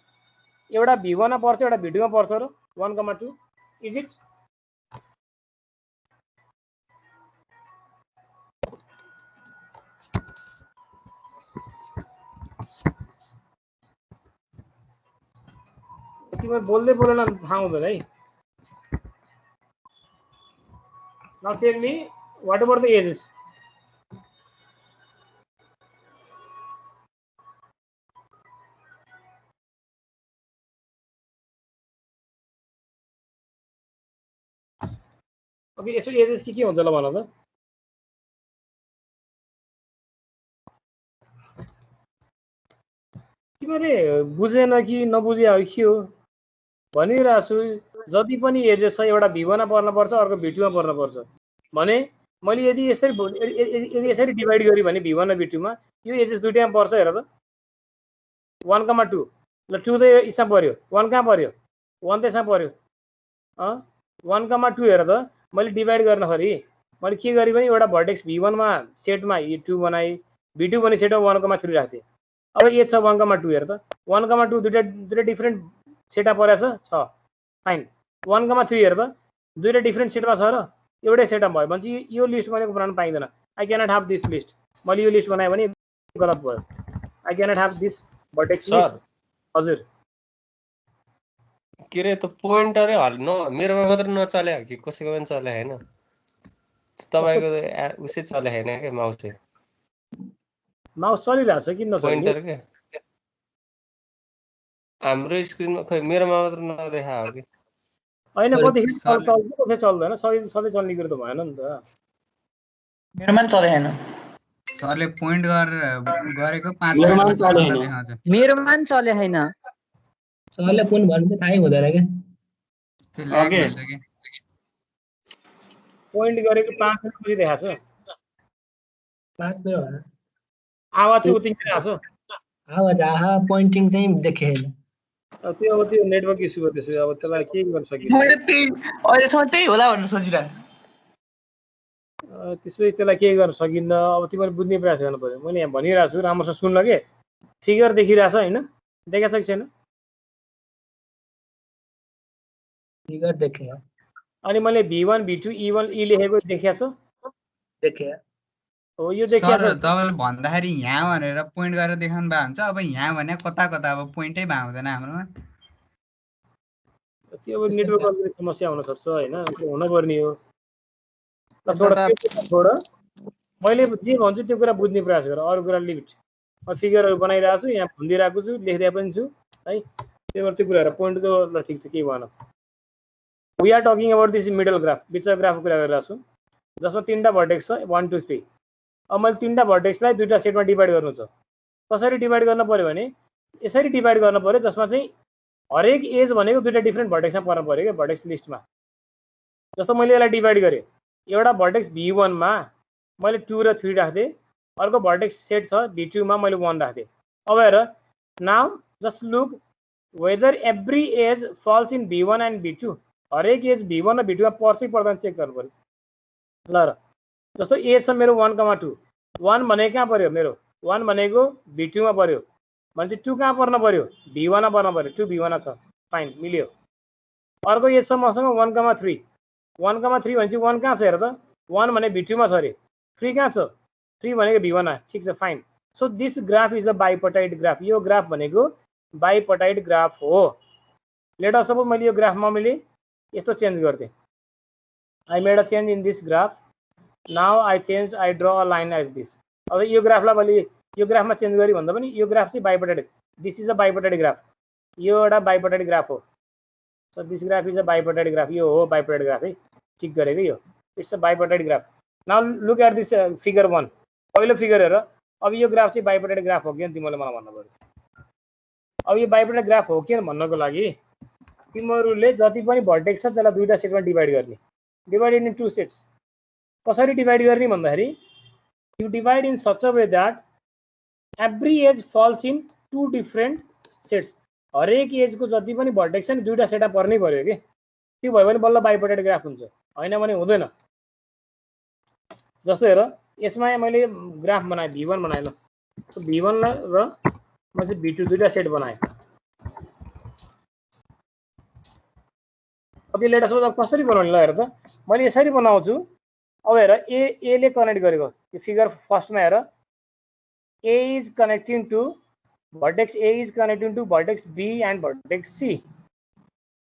एउटा V1 मा पर्छ एउटा V2 मा पर्छ र 1,2 इज इट? तिमीले बोल्दै बोलेन थाहा हुँदैन है। Now tell me what about the edges? Okay यसो एजेस के हुन्छ ल भन त? तिमीले बुझेन कि नबुझे हो के हो भनिरहेको छु। जति पनि एजेस छ एउटा V1 मा पर्नुपर्छ अर्को V2 मा पर्नुपर्छ भने मैले यदि यसरी डिभाइड गरेँ भने V1 र V2 मा यो एजेस दुईटैमा पर्छ। हेर त 1,2 ल 2 त यसमा पर्यो 1 कहाँ पर्यो 1 त यसमा पर्यो 1,2 हेर त मैले डिभाइड गर्दाखेरि मैले के गरेँ भने एउटा भर्टेक्स V1 मा सेटमा 2 बनाएँ V2 भने सेटमा 1,3 राख्थेँ। अब एज छ 1,2 हेर त 1,2 दुईटा डिफ्रेन्ट सेटमा परेछ छ फाइन। 1,3 हेर त दुईटा डिफ्रेन्ट सेटमा छ र एउटै सेटमा भयो भने यो लिस्ट भनेको बनाउन पाइँदैन। I cannot have this list. मैले यो लिस्ट बनाएँ भने गलत भयो। I cannot have this vertex list. हजुर के रे त पोइन्टरै हाल्नु मेरोमा मात्र नचले हो कि कसैको पनि चले हैन? तपाईको उसै चले हैन के माउस चाहिँ? माउस चलिरहेछ किन नचल्ने? पोइन्टर के हाम्रो स्क्रिनमा खै मेरोमा मात्र नदेखा हो कि? हैन कतिखेर चल्छ कतै चल्दैन सधैँ चल्ने कुरो त भएन नि त। मेरोमा पनि चलेन। सरले पोइन्ट गरेको 5 मेरोमा मिनेटमा पनि चल्न चलेन। देखाउँछ। मेरोमा पनि चले छैन। सरले पोइन्ट भन्नु थाहै हुँदैन के? त्यो ल्याग हुन्छ के? पोइन्ट गरेको 5 मिनेटपछि देखाछ। 5 मिनेट भएन। आवाज चाहिँ उतिकै आछ। आवाज आहा पोइन्टिङ चाहिँ देखेन। त्यो अब त्यो नेटवर्क इस्यु हो त्यसो अब त्यसलाई के गर्न सकिन्छ? मैले त्यही अहिलेसम्म त्यही होला भनेर सोचिरहेको। त्यसपछि त्यसलाई के गर्न सकिन्न। अब तिमीले बुझ्ने प्रयास गर्नु पर्यो। मैले यहाँ भनिरहेको छु राम्रोसँग सुन्न के? फिगर देखिरहेछ हैन? देखाछ कि छैन? फिगर देखे अनि मैले V1 V2 E1 E लेखेको देखिया छ? देखे हो यो देखिया सर छ। तपाईले भन्दाखेरि यहाँ भनेर पोइन्ट गरेर देखाउनु भएको हुन्छ। अब यहाँ भने कता कता अब पोइन्टै भए हुँदैन हाम्रोमा। त्यो अब नेटवर्कको समस्या हुन सक्छ हैन? त्यो हुन पर्ने हो। ल छोड मैले जे भन्छु त्यो कुरा बुझ्ने प्रयास गर। अरु कुरा लिमिट म फिगरहरु बनाइरहेको छु यहाँ भनिदिरहेको छु लेख्दै पनि छु है। त्यो कुराहरु पोइन्टको ल ठीक छ के भएन। We are talking about this middle graph बिचको ग्राफको कुरा गरिरहेको छु जसमा तीनटा भर्टेक्स छ 1 2 3। अब मैले तीनटा भर्टेक्सलाई दुईटा सेटमा डिभाइड गर्नु छ। कसरी डिभाइड गर्न पर्यो भने यसरी डिभाइड गर्न पर्यो जसमा चाहिँ हरेक एज भनेको दुईटा डिफ्रेन्ट भर्टेक्समा पर्न पर्यो के भर्टेक्स लिस्टमा। जस्तो मैले यसलाई डिभाइड गरेँ एउटा भर्टेक्स V1 मा मैले 2 र 3 राख्थे अर्को भर्टेक्स सेट छ V2 मा मैले 1 राख्थे। अब हेर now just look whether every edge falls in V1 and V2 हरेक एज V1 र V2 मा पर्छ कि पर्दैन चेक गर्नु पर्यो। ल जस्तो ए छ मेरो 1,2 1 भनेको कहाँ पर्यो मेरो 1 भनेको B2 मा पर्यो भने चाहिँ 2 कहाँ पर्न पर्यो B1 मा पर्न पर्यो 2 B1 छ फाइन मिल्यो अर्को ए छ मसँग 1,3 1,3 भने चाहिँ 1 कहाँ छ हेर त 1 भने B2 मा छ अरे 3 कहाँ छ 3 भनेको B1 मा ठीक छ fine so this graph is a bipartite graph यो ग्राफ भनेको बाइपर्टाइड ग्राफ हो लेट अस सपोज मैले यो ग्राफमा मैले यस्तो चेन्ज गर्थे I made a change in this graph now I draw a line as this अब यो ग्राफलाई मैले यो ग्राफमा चेन्ज गरी भन्दा पनि यो ग्राफ चाहिँ bipartite this is a bipartite graph यो एउटा बाइपर्टाइड ग्राफ हो so this graph is a bipartite graph यो हो बाइपर्टाइड ग्राफ है ठिक गरेको यो it's a bipartite graph now look at this figure 1 पहिलो फिगर हेर अब यो ग्राफ चाहिँ बाइपर्टाइड ग्राफ हो कि तिमीले मलाई भन्नु पर्यो अब यो बाइपर्टाइड ग्राफ हो कि भन्नको लागि तिमीहरूले जति पनि भर्टेक्स छ त्यसलाई दुईटा सेटमा डिभाइड गर्ने डिभाइडेड इन 2 सेट्स कसरी डिभाइड गर्ने भन्दाखेरि you divide in such a way that every edge falls in 2 different sets हरेक एजको जति पनि भर्टेक्स छ नि दुईटा सेटमा पर्नै पर्यो कि त्यो भयो भने बल्ल बाइपर्टाइड ग्राफ हुन्छ हैन भने हुँदैन जस्तो हेर यसमा मैले ग्राफ बनाए V1 बनाए ल V1 र म चाहिँ V2 दुईटा सेट बनाए अब लेट अस कसरी बनाउने ल हेर त मैले यसरी बनाउँछु अब हेर ए ले कनेक्ट गरेको यो फिगर फर्स्टमा हेर A is connecting to vertex A is connecting to vertex B and vertex C.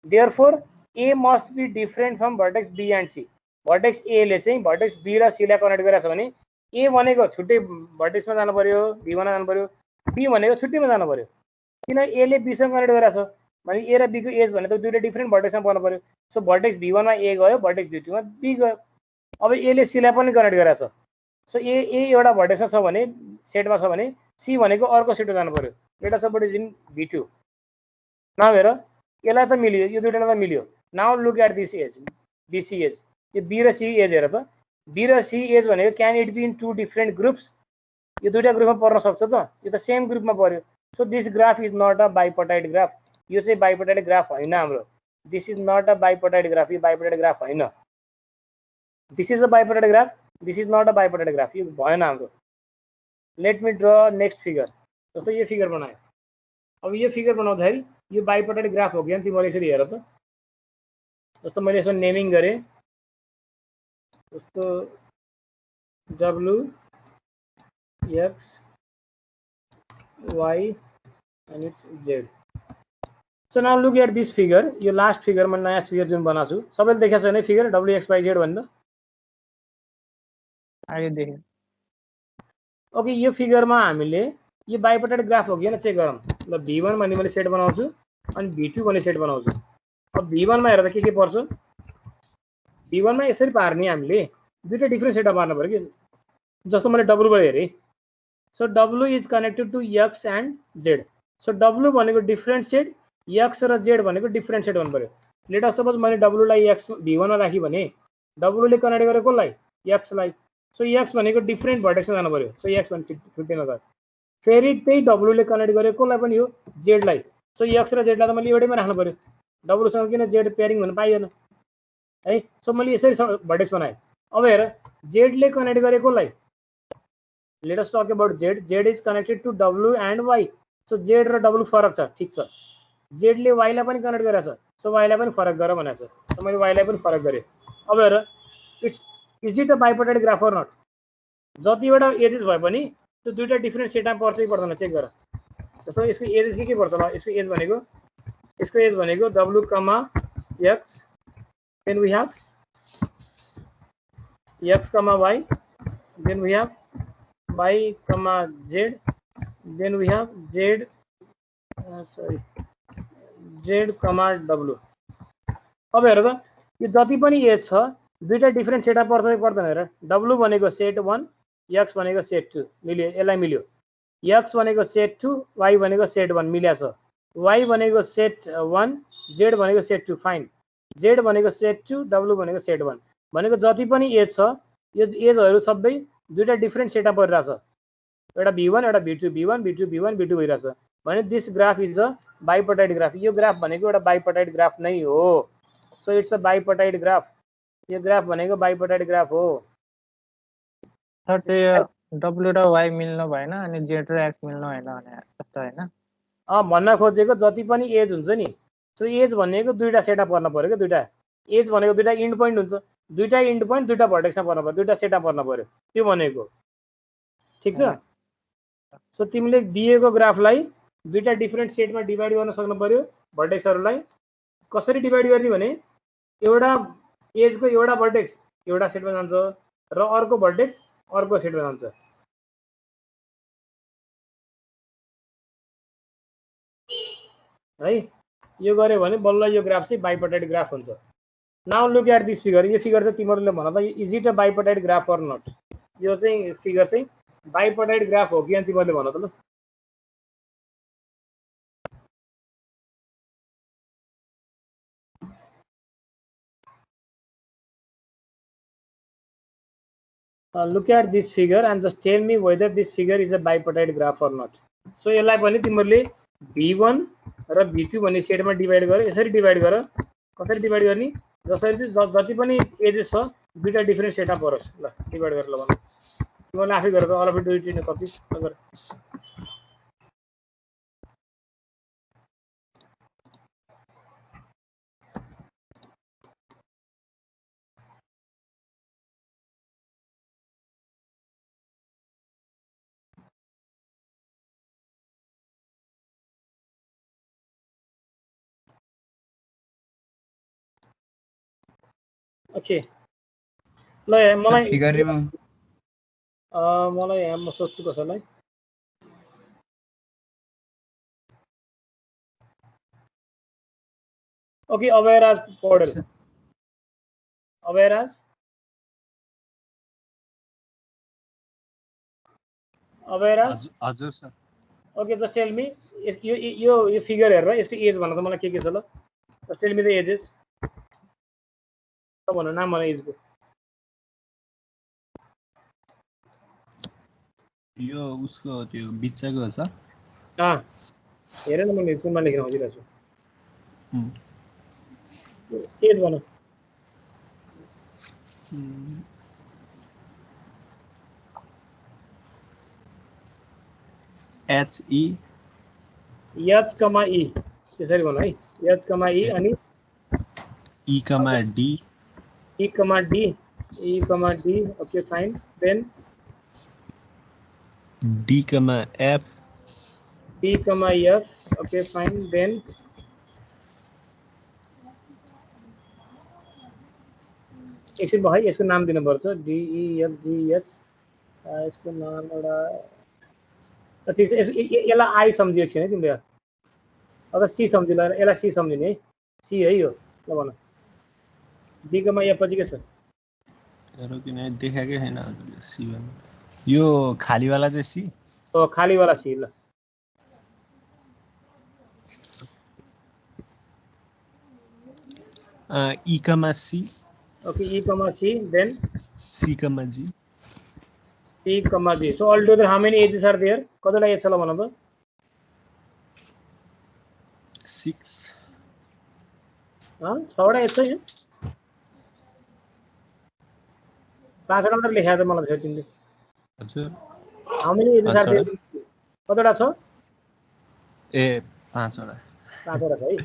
Therefore, A must be different from vertex B and C. Vertex A ले चाहिँ vertex B र C लाई connect गरेछ भने A भनेको छुट्टै vertex मा जानु पर्यो B1 मा जानु पर्यो B भनेको छुट्टैमा जानु पर्यो किन A ले B सँग कनेक्ट गरेछ भने A र B को एज भने त दुईटा डिफरेन्ट vertex मा पर्नु पर्यो सो vertex B1 मा A गयो vertex B2 मा B गयो अब A ले C लाई पनि कनेक्ट गरेछ सो A एउटा vertex मा छ भने सेटमा छ भने C भनेको अर्को सेटमा जानु पर्यो let us suppose in B2 now हेर यसलाई त मिल्यो यो दुईटालाई त मिल्यो now look at this edge BC edge यो B र C एज हेर त B र C एज भनेको can it be in 2 different groups यो दुईटा ग्रुपमा पर्न सक्छ त यो त सेम ग्रुपमा पर्यो so this graph is not a bipartite graph यो चाहिँ बाइपर्टाइड ग्राफ हैन हाम्रो this is not a bipartite graph यो बाइपर्टाइड ग्राफ हैन this is a bipartite graph this is not a bipartite graph यो भएन हाम्रो let me draw next figure जस्तो यो फिगर बनाए अब यो फिगर बनाउँदाखेरि यो बाइपर्टाइड ग्राफ हो कि तिमीले यसरी हेर त जस्तो मैले यसो नेमिङ गरे जस्तो W X Y and it's Z so now look at this figure यो लास्ट फिगर मा नयाँ फिगर जुन बनाछु सबैले देखेछ हैन figure W X Y Z भन्दा आयो देखे ओके यो फिगरमा हामीले यो बाइपर्टाइड ग्राफ हो कि हैन चेक गरौँ ल V1 भन्ने मैले सेट बनाउँछु अनि V2 भन्ने सेट बनाउँछु अब V1 मा हेर्दा के पर्छ V1 मा यसरी पार्ने हामीले दुईटा डिफरेंट सेटमा पार्नु पर्यो कि जस्तो मैले W बाट हेरे so W is connected to X and Z so W भनेको डिफरेंट सेट X र Z भनेको डिफरेंट सेट हुनु पर्यो लेट अस सपोज मैले W लाई X V1 मा राखी भने W ले कनेक्ट गरेको लाई X लाई सो X भनेको डिफरेंट भर्टेक्स मा जानु पर्यो सो X भने छुट्टिन गयो फेरि त्यही W ले कनेक्ट गरेकोलाई पनि हो Z लाई सो X र Z लाई त मैले एउटैमा राख्नु पर्यो W सँग किन Z पेयरिङ हुन पाइएन है सो मैले यसरी भर्टेक्स बनाए अब हेर Z ले कनेक्ट गरेकोलाई let us talk about Z is connected to W and Y so Z र W फरक छ ठीक छ Z ले Y लाई पनि कनेक्ट गरेछ सो Y लाई पनि फरक गर भनेछ सो मैले Y लाई पनि फरक गरे अब हेर it's is it a bipartite graph or not जतिवटा एजेस भए पनि त्यो दुईटा डिफरेंट सेटमा पर्छ कि पर्दैन चेक गर जस्तो यसको एजेस के पर्छ ल यसको एज भनेको W, X then we have X, Y then we have Y, Z then we have Z W अब हेर त यो जति पनि एज छ दुईटा डिफरेंट सेटमा पर्छ कि पर्दैन हेर W भनेको सेट 1 X भनेको सेट 2 मिल्यो यसलाई मिल्यो X भनेको सेट 2 Y भनेको सेट 1 मिल्या छ Y भनेको सेट 1 Z भनेको सेट 2 फाइन Z भनेको सेट 2 W भनेको सेट 1 भनेको जति पनि एज छ यो एजहरु सबै दुईटा डिफरेंट सेटमा परिरहेछ एउटा B1 एउटा B2 B1 B2 B1 B2 भइरहेछ भने this graph is a bipartite graph यो ग्राफ भनेको एउटा बाइपर्टाइड ग्राफ नै हो so it's a bipartite graph यो ग्राफ भनेको बाइपर्टाइड ग्राफ हो सर त्यो W र Y मिल्नु भएन अनि Z र X मिल्नु भएन भने जस्तो हैन भन्न खोजेको जति पनि एज हुन्छ नि त्यो एज भनेको दुईटा सेटअप पर्न पर्यो क्या दुईटा एज भनेको दुईटा इन्ड पोइन्ट हुन्छ दुईटा इन्ड पोइन्ट दुईटा भर्टेक्समा पर्न पर्यो दुईटा सेटअप पर्न पर्यो त्यो भनेको ठिक छ सो तिमीले दिएको ग्राफलाई दुईटा डिफरेन्ट सेटमा डिभाइड गर्न सक्नु पर्यो भर्टेक्सहरूलाई कसरी डिभाइड गर्ने भने एउटा एजको एउटा भर्टेक्स एउटा सेटमा जान्छ र अर्को भर्टेक्स अर्को सेटमा जान्छ है यो गऱ्यो भने बल्ल यो ग्राफ चाहिँ बाइपर्टाइड ग्राफ हुन्छ now look at this figure यो फिगर चाहिँ तिमीहरूले भन त is it a bipartite graph or not यो चाहिँ फिगर चाहिँ बाइपर्टाइड ग्राफ हो कि अनि तिमीहरूले भन त ल look at this figure and just tell me whether this figure is a bipartite graph or not. So यसलाई पनि तिमीहरूले V1 र V2 भन्ने सेटमा डिभाइड गर यसरी डिभाइड गर कसरी डिभाइड गर्ने जसरी चाहिँ जति पनि एजेस छ दुईटा डिफरेन्ट सेटअप गरोस् ल डिभाइड गरेर ल भन तिमीहरूले आफै गरेर all of it do it in copy गर ओके ल मलाई फिगरमा मलाई यहाँ म सोध्छु कसैलाई ओके अभयराज पौडेल अभयराज हजुर sir okay just tell me यो फिगर हेरेर यसको एज भन त मलाई के छ ल just tell me the edges भन नाम भन एजको यो उसको त्यो बिच्चाको छ हेर न मैले कुनमा लेखेर आउँदिरहेको छु एज भन HE एच कमा ई त्यसरी भन है एच कमा ई अनि E comma D E comma D okay fine then D comma F D comma F okay fine then एकछिन भाइ यसको नाम दिनुपर्छ D E F G H यसको नाम एउटा ठिक छ यसलाई आई सम्झियो एकछिन है तिमीले अब सी सम्झिला यसलाई सी सम्झिने है सी है यो ल भन डी कमा एफ पछि के छ हेरो किन देखाकै छैन हजुरले सी भन्नु यो खालीवाला चाहिँ सी हो खालीवाला सी ल E comma C okay E comma C then C comma G C comma G so altogether how many edges are there कतिवटा एज छ ल भन त 6 छवटा एज छ यहाँ पाँचवटा मात्र लेखा त मलाई फेरि तिमीले हजुर how many edges are there कतिवटा छ ए 5 वटा पाँचवटा छ है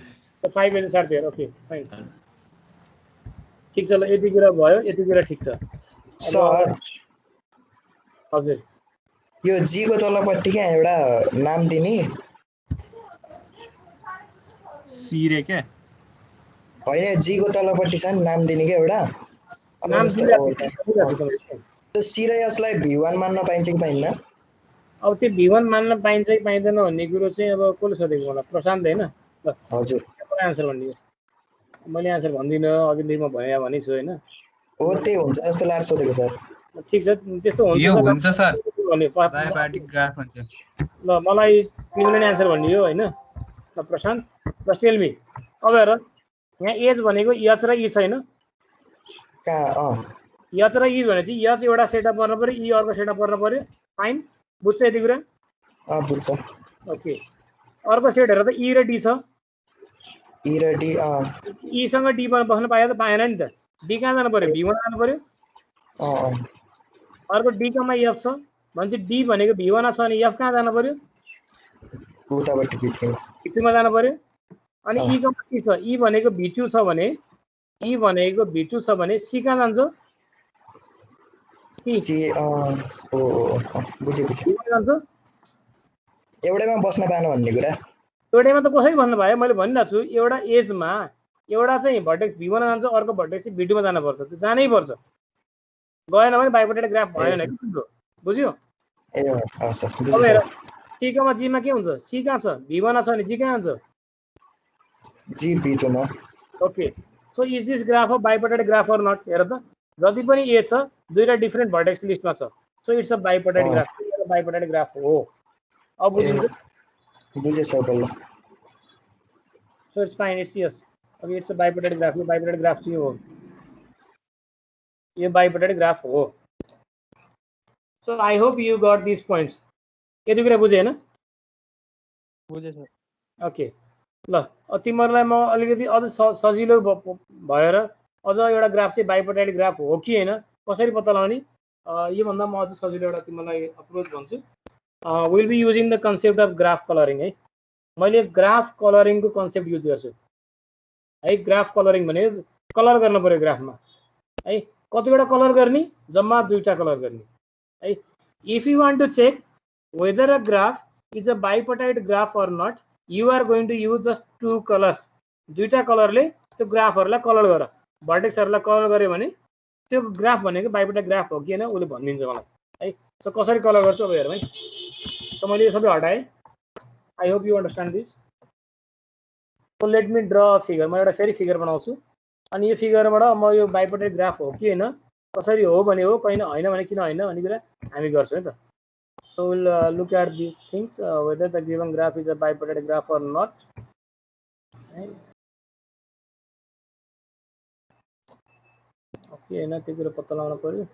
so 5 edges are there okay fine ठीक छ ल यति कुरा भयो यति कुरा ठीक छ सर हजुर यो जी को तलपट्टि क्या एउटा नाम दिने सी रे क्या होइन जी को तलपट्टि छ नि नाम दिने क्या एउटा नाम त्यो सी र यसलाई V1 मान्न पाइन्छ कि पाइन्न अब त्यो V1 मान्न पाइन्छ कि पाइँदैन भन्ने कुरो चाहिँ अब कसले सोधेको मलाई प्रशान्त होइन ल हजुर आन्सर भनिदियो मैले आन्सर भन्दिनँ अघि म भने भने छु होइन हो त्यही हुन्छ जस्तो लागेर सोधेको सर ठिक छ त्यस्तो यो हुन्छ सर भने बाइपार्टिक ग्राफ हुन्छ ल मलाई तिमीले नै आन्सर भनिदियो होइन ल प्रशान्त जस्ट टेल मी अब हेर यहाँ एज भनेको एच र ई छैन एच र ई भने चाहिँ एच एउटा सेटअप गर्न पर्यो ई अर्को सेटअप गर्न पर्यो फाइन बुझ्छ यति कुरा बुझ्छ ओके अर्को सेट हेर त ई र डी छ ई र डी ई सँग डी बस्न पायो त पाएन नि त डी कहाँ जानु पर्यो V1 जानु पर्यो अर्को डी कमा एफ छ भने डी भनेको V1 छ अनि एफ कहाँ जानु पर्यो उताबाट V2 मा जानु पर्यो अनि ई कमा सी छ ई भनेको V2 छ भने ई भनेको V2 छ भने सी कहाँ जान्छ सी बुझे जान्छ एउटैमा बस्न पाएन भन्ने कुरा एउटैमा त कसरी भन्नु भयो मैले भनिरहेको छु एउटा एजमा एउटा चाहिँ भर्टेक्स V1 मा जान्छ अर्को भर्टेक्स V2 मा जानु पर्छ त्यो जानै पर्छ गएन भने बाइपोटेड ग्राफ भएन कि तिम्रो बुझ्यो ए हस् हस् अब हेर सी कमा जी मा के हुन्छ सी कहाँ छ V1 छ भने जी कहाँ हुन्छ जी V2 मा okay so is this graph a bipartite graph or not हेर त जति पनि ए छ दुईटा डिफरेन्ट भर्टेक्स लिस्टमा छ so it's a bipartite graph हो अब बुझिन्छ बुझे सबैले सो इट्स फाइन इट्स यस अब इट्स अ बाइपोटेड ग्राफ यो बाइपोटेड ग्राफ चाहिँ हो यो बाइपोटेड ग्राफ हो so I hope you got this points यति कुरा बुझे हैन बुझे सर ओके ल तिमीहरूलाई म अलिकति अझ सजिलो भएर अझ एउटा ग्राफ चाहिँ बाइपोटेड ग्राफ हो कि हैन कसरी पत्ता लगाउने यो भन्दा म अझ सजिलो एउटा तिमीलाई अप्रोच भन्छु will be using the concept of graph colouring है मैले ग्राफ कलरिङको कन्सेप्ट युज गर्छु है ग्राफ कलरिङ भने कलर गर्न पर्यो ग्राफमा है कतिवटा कलर गर्ने जम्मा दुईटा कलर गर्ने है if you want to check whether a graph is a bipartite graph or not you are going to use just two colours दुईटा कलरले त्यो ग्राफहरूलाई कलर गर भर्टेक्सहरूलाई कलर गर्यो भने त्यो ग्राफ भनेको बाइपोटेड ग्राफ हो कि हैन उसले भनिदिन्छ मलाई है सो कसरी कलर गर्छु अब हेरौँ है सो मैले यो सबै हटाएँ I hope you understand this so let me draw figure म एउटा फेरि फिगर बनाउँछु अनि यो फिगरबाट म यो बाइपोटेड ग्राफ हो कि हैन कसरी हो भने हो कहिन हैन भने किन हैन भन्ने कुरा हामी गर्छौँ है त so will look at this things whether the given graph is a bipartite graph or not okay हैन त्यो कुरा पत्ता लगाउन पर्यो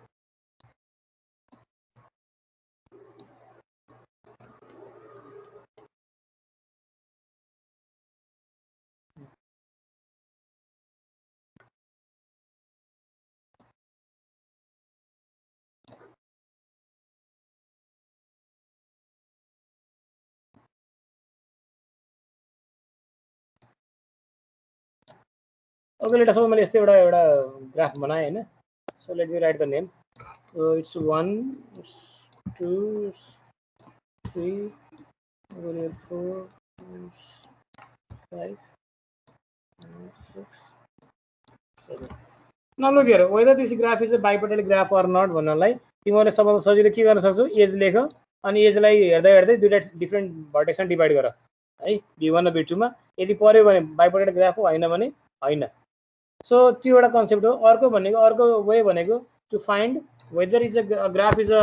ओके लेट सपोज मैले यस्तै एउटा ग्राफ बनाएँ हैन so let me right the name so it's 1 2 3 4 5 6 7 now look here whether this graph is a bipolar graph or not भन्नलाई तिमीले सबभन्दा सजिलो के गर्न सक्छौ एज लेख अनि एजलाई हेर्दै हेर्दै दुईटा डिफरेन्ट भर्टेक्समा डिभाइड गर है V1 र V2 मा यदि पर्यो भने बाइपोटेड ग्राफ हो हैन भने हैन सो त्यो एउटा कन्सेप्ट हो अर्को भनेको अर्को वे भनेको to find whether is a graph is a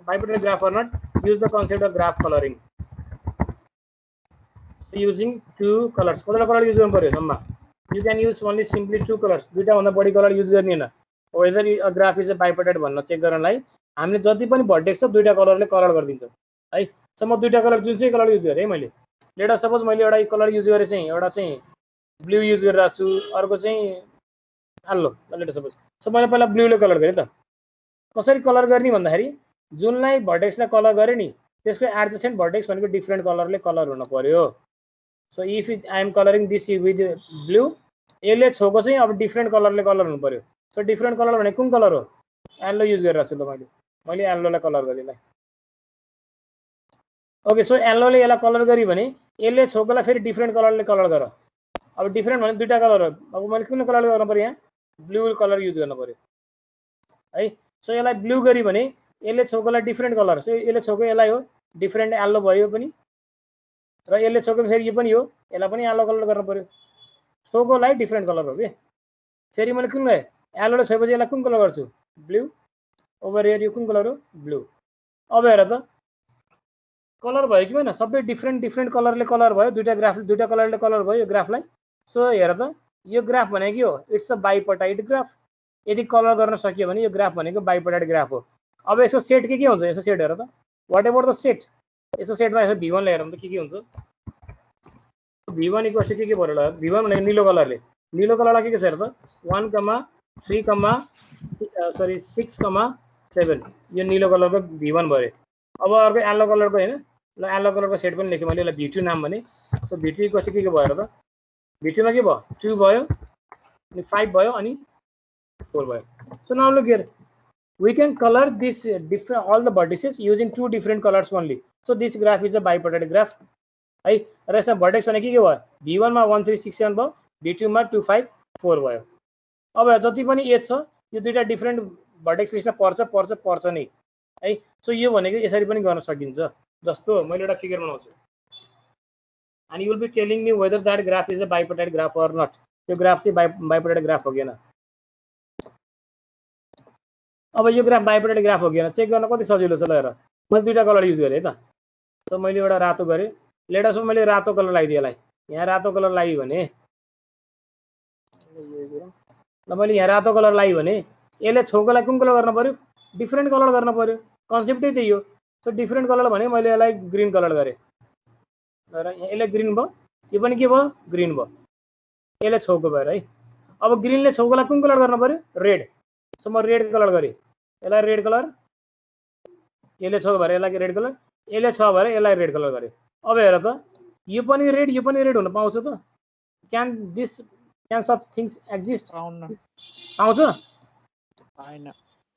bipartite graph or not use the concept of graph colouring using two colours कतिवटा कलर युज गर्नु पर्यो जम्मा you can use only simply two colours दुईटा भन्दा बढी colour use गर्ने हैन whether a graph is a bipartite भन्न चेक गर्नलाई हामीले जति पनि भर्टेक्स छ दुईटा कलरले कलर गरिदिन्छौँ है सो म दुईटा कलर जुन चाहिँ कलर युज गरेँ है मैले लेट अस सपोज मैले एउटा कलर युज गरेँ चाहिँ एउटा चाहिँ ब्लू युज गरिरहेको छु अर्को चाहिँ आल्लो लेट सपोज सो मैले पहिला ब्लूले कलर गरेँ त कसरी कलर गर्ने भन्दाखेरि जुनलाई भर्टेक्सलाई कलर गरेँ नि त्यसको एडजेसेन्ट भर्टेक्स भनेको डिफरेन्ट कलरले कलर हुन पर्यो so if I am colouring this with blue यसले छोको चाहिँ अब डिफरेन्ट कलरले कलर हुनु पर्यो सो डिफरेन्ट कलर भने कुन कलर हो येल्लो युज गरिरहेको छु ल मैले येल्लोलाई कलर गरेँ ल ओके सो येल्लोले यसलाई कलर गरी भने यसले छोकोलाई फेरि डिफरेन्ट कलरले कलर गर अब डिफरेन्ट भने दुईटा कलर हो अब मैले कुन कलर गर्नु पर्यो यहाँ ब्लू कलर युज गर्नु पर्यो है सो यसलाई ब्लू गरी भने यसले छोकोलाई डिफरेन्ट कलर सो यसले छोको यसलाई हो डिफरेन्ट येल्लो भयो पनि र यसले छोको फेरि यो पनि हो यसलाई पनि येल्लो कलर गर्नु पर्यो छोकोलाई डिफरेन्ट कलर हो कि फेरि मैले कुन गरेँ येल्लोले छोएपछि यसलाई कुन कलर गर्छु ब्लू ओभर हियर यो कुन कलर हो ब्लू अब हेर त कलर भयो कि भएन सबै डिफरेन्ट कलरले कलर भयो दुईटा कलरले कलर भयो यो ग्राफलाई सो हेर त यो ग्राफ भनेको के हो इट्स अ बाइपोटाइड ग्राफ यदि कलर गर्न सकियो भने यो ग्राफ भनेको बाइपोटाइड ग्राफ हो अब यसको सेट के हुन्छ यसो सेट हेर त वाट एभर द सेट यसो सेटमा यसो V1 लाई हेरौँ त के हुन्छ V1 इक्वल्स के भयो होला V1 भनेको निलो कलरलाई के छ हेर त 1, 3, 6, 7 यो नीलो कलरको v1 भयो अब अर्को येलो कलरको हैन ल येलो कलरको सेट पनि लेखेँ मैले यसलाई v2 नाम भने सो v2 को के भयो र v2 मा के भयो 2 भयो अनि 5 भयो अनि 4 भयो so now look here we can color this different all the vertices using two different colors only so this graph is a bipartite graph है र यसमा भर्टेक्स भने के भयो v1 मा 1 3 6 7 भयो v2 मा 2 5 4 भयो अब जति पनि एज छ यो दुईटा डिफरेन्ट भर्टेक्स लिस्टमा पर्छ नै है सो यो भनेको यसरी पनि गर्न सकिन्छ जस्तो मैले एउटा फिगर बनाउँछु and you will be telling me whether that graph is a bipartite graph or not यो ग्राफ चाहिँ bipartite graph हो किन अब यो ग्राफ bipartite graph हो किन चेक गर्न कति सजिलो छ ल हेर मैले दुईटा कलर युज गरे त सो मैले एउटा रातो गरे लेटस मैले रातो कलर लगाइदिए यसलाई यहाँ रातो कलर लाग्यो भने ल मैले यहाँ रातो कलर लाग्यो भने यसले छौकोलाई कुन कलर गर्न पर्यो डिफरेन्ट कलर गर्न पर्यो कन्सेप्टै त्यही हो सो डिफरेन्ट कलर भने मैले यसलाई ग्रीन कलर गरे र यसले ग्रीन भयो यो पनि के भयो ग्रीन भयो यसले छौको भएर है अब ग्रीनले छौकोलाई कुन कलर गर्न पर्यो रेड सो म रेड कलर गरे यसलाई रेड कलर यसले छौ भएर यसलाई रेड कलर यसले छ भएर यसलाई रेड कलर गरे अब हेर त यो पनि रेड हुन पाउँछ त क्यान सच थिङ्स एक्जिस्ट पाउँछ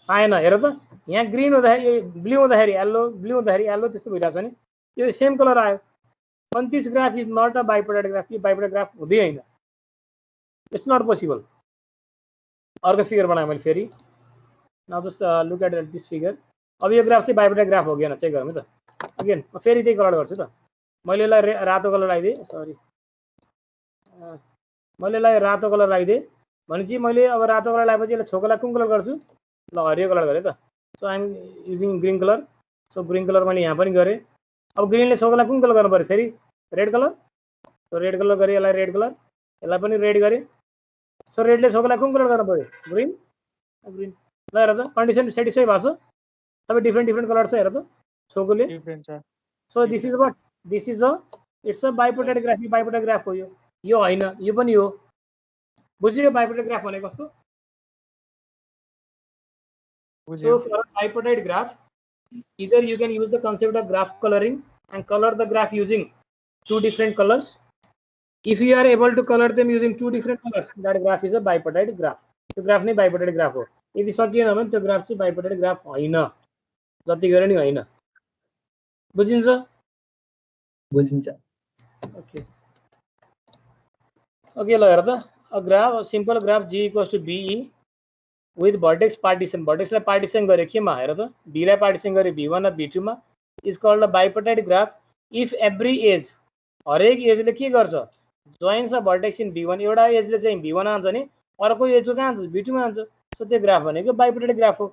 पाएन हेर त यहाँ ग्रीन हुँदाखेरि ब्लू हुँदाखेरि येल्लो त्यस्तो भइरहेछ नि यो सेम कलर आयो but this graph is not a bipartite graph यो bipartite graph हुँदै हैन it's not possible अर्को फिगर बनाएँ मैले फेरि now just look at this figure अब यो ग्राफ चाहिँ bipartite graph हो किन चेक गरौँ त अगेन म फेरि त्यही कलर गर्छु त मैले यसलाई रातो कलर लगाइदिए सरी मैले यसलाई रातो कलर लगाइदिए भनेपछि मैले अब रातो कलर लगाएपछि यसलाई छोकोलाई कुन कलर गर्छु ल हरियो कलर गरे त so I am using green colour so green colour मैले यहाँ पनि गरेँ अब ग्रीनले छोकोलाई कुन कलर गर्नु पर्यो फेरि red colour so red colour गरे यसलाई रेड कलर यसलाई पनि रेड गरे सो रेडले छोकोलाई कुन कलर गर्नु पर्यो ग्रीन ग्रीन ल हेर त कन्डिसन सेटिस्फाई भएको छ सबै डिफरेन्ट कलर छ हेर त छोकोले so this is what this is a it's a bipartite graph हो यो हैन यो पनि हो बुझ्यो बाइपर्टाइट ग्राफ भनेको कस्तो so for a bipartite graph either you can use the concept of graph coloring and color the graph using two different colors if you are able to color them using two different colors that graph is a bipartite graph त्यो graph नै bipartite graph हो यदि सकिएन भने त्यो graph चाहिँ bipartite graph हैन जति गरे नि हैन बुझिन्छ ओके ल हेर त a simple graph G equals to BE with vertex partition लाई पार्टिसन गरे केमा हेर त B लाई पार्टिसन गरे B1 र B2 मा is called a bipartite graph if every edge हरेक एजले के गर्छ joins a vertex in B1 एउटा एजले चाहिँ B1 आन्छ नि अर्को एज कहाँ आन्छ B2 मा आन्छ सो त्यो ग्राफ भनेको bipartite ग्राफ हो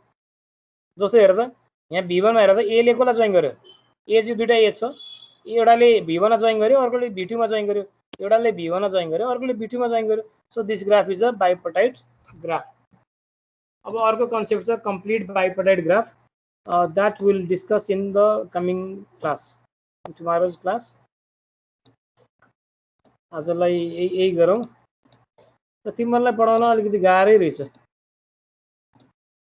जस्तो हेर त यहाँ B1 मा हेर त A ले कोलाई जोइन गर्यो एज यो दुईटा एज छ एउटाले B1 मा जोइन गर्यो अर्कोले B2 मा जोइन गर्यो एउटाले B1 मा जोइन गर्यो अर्कोले B2 मा जोइन गर्यो so this graph is a bipartite graph अब अर्को कन्सेप्ट छ complete bipartite graph that will discuss in the coming class tomorrow's class आजलाई यही गरौँ त तिमीलाई पढाउन अलिकति गाह्रै रहेछ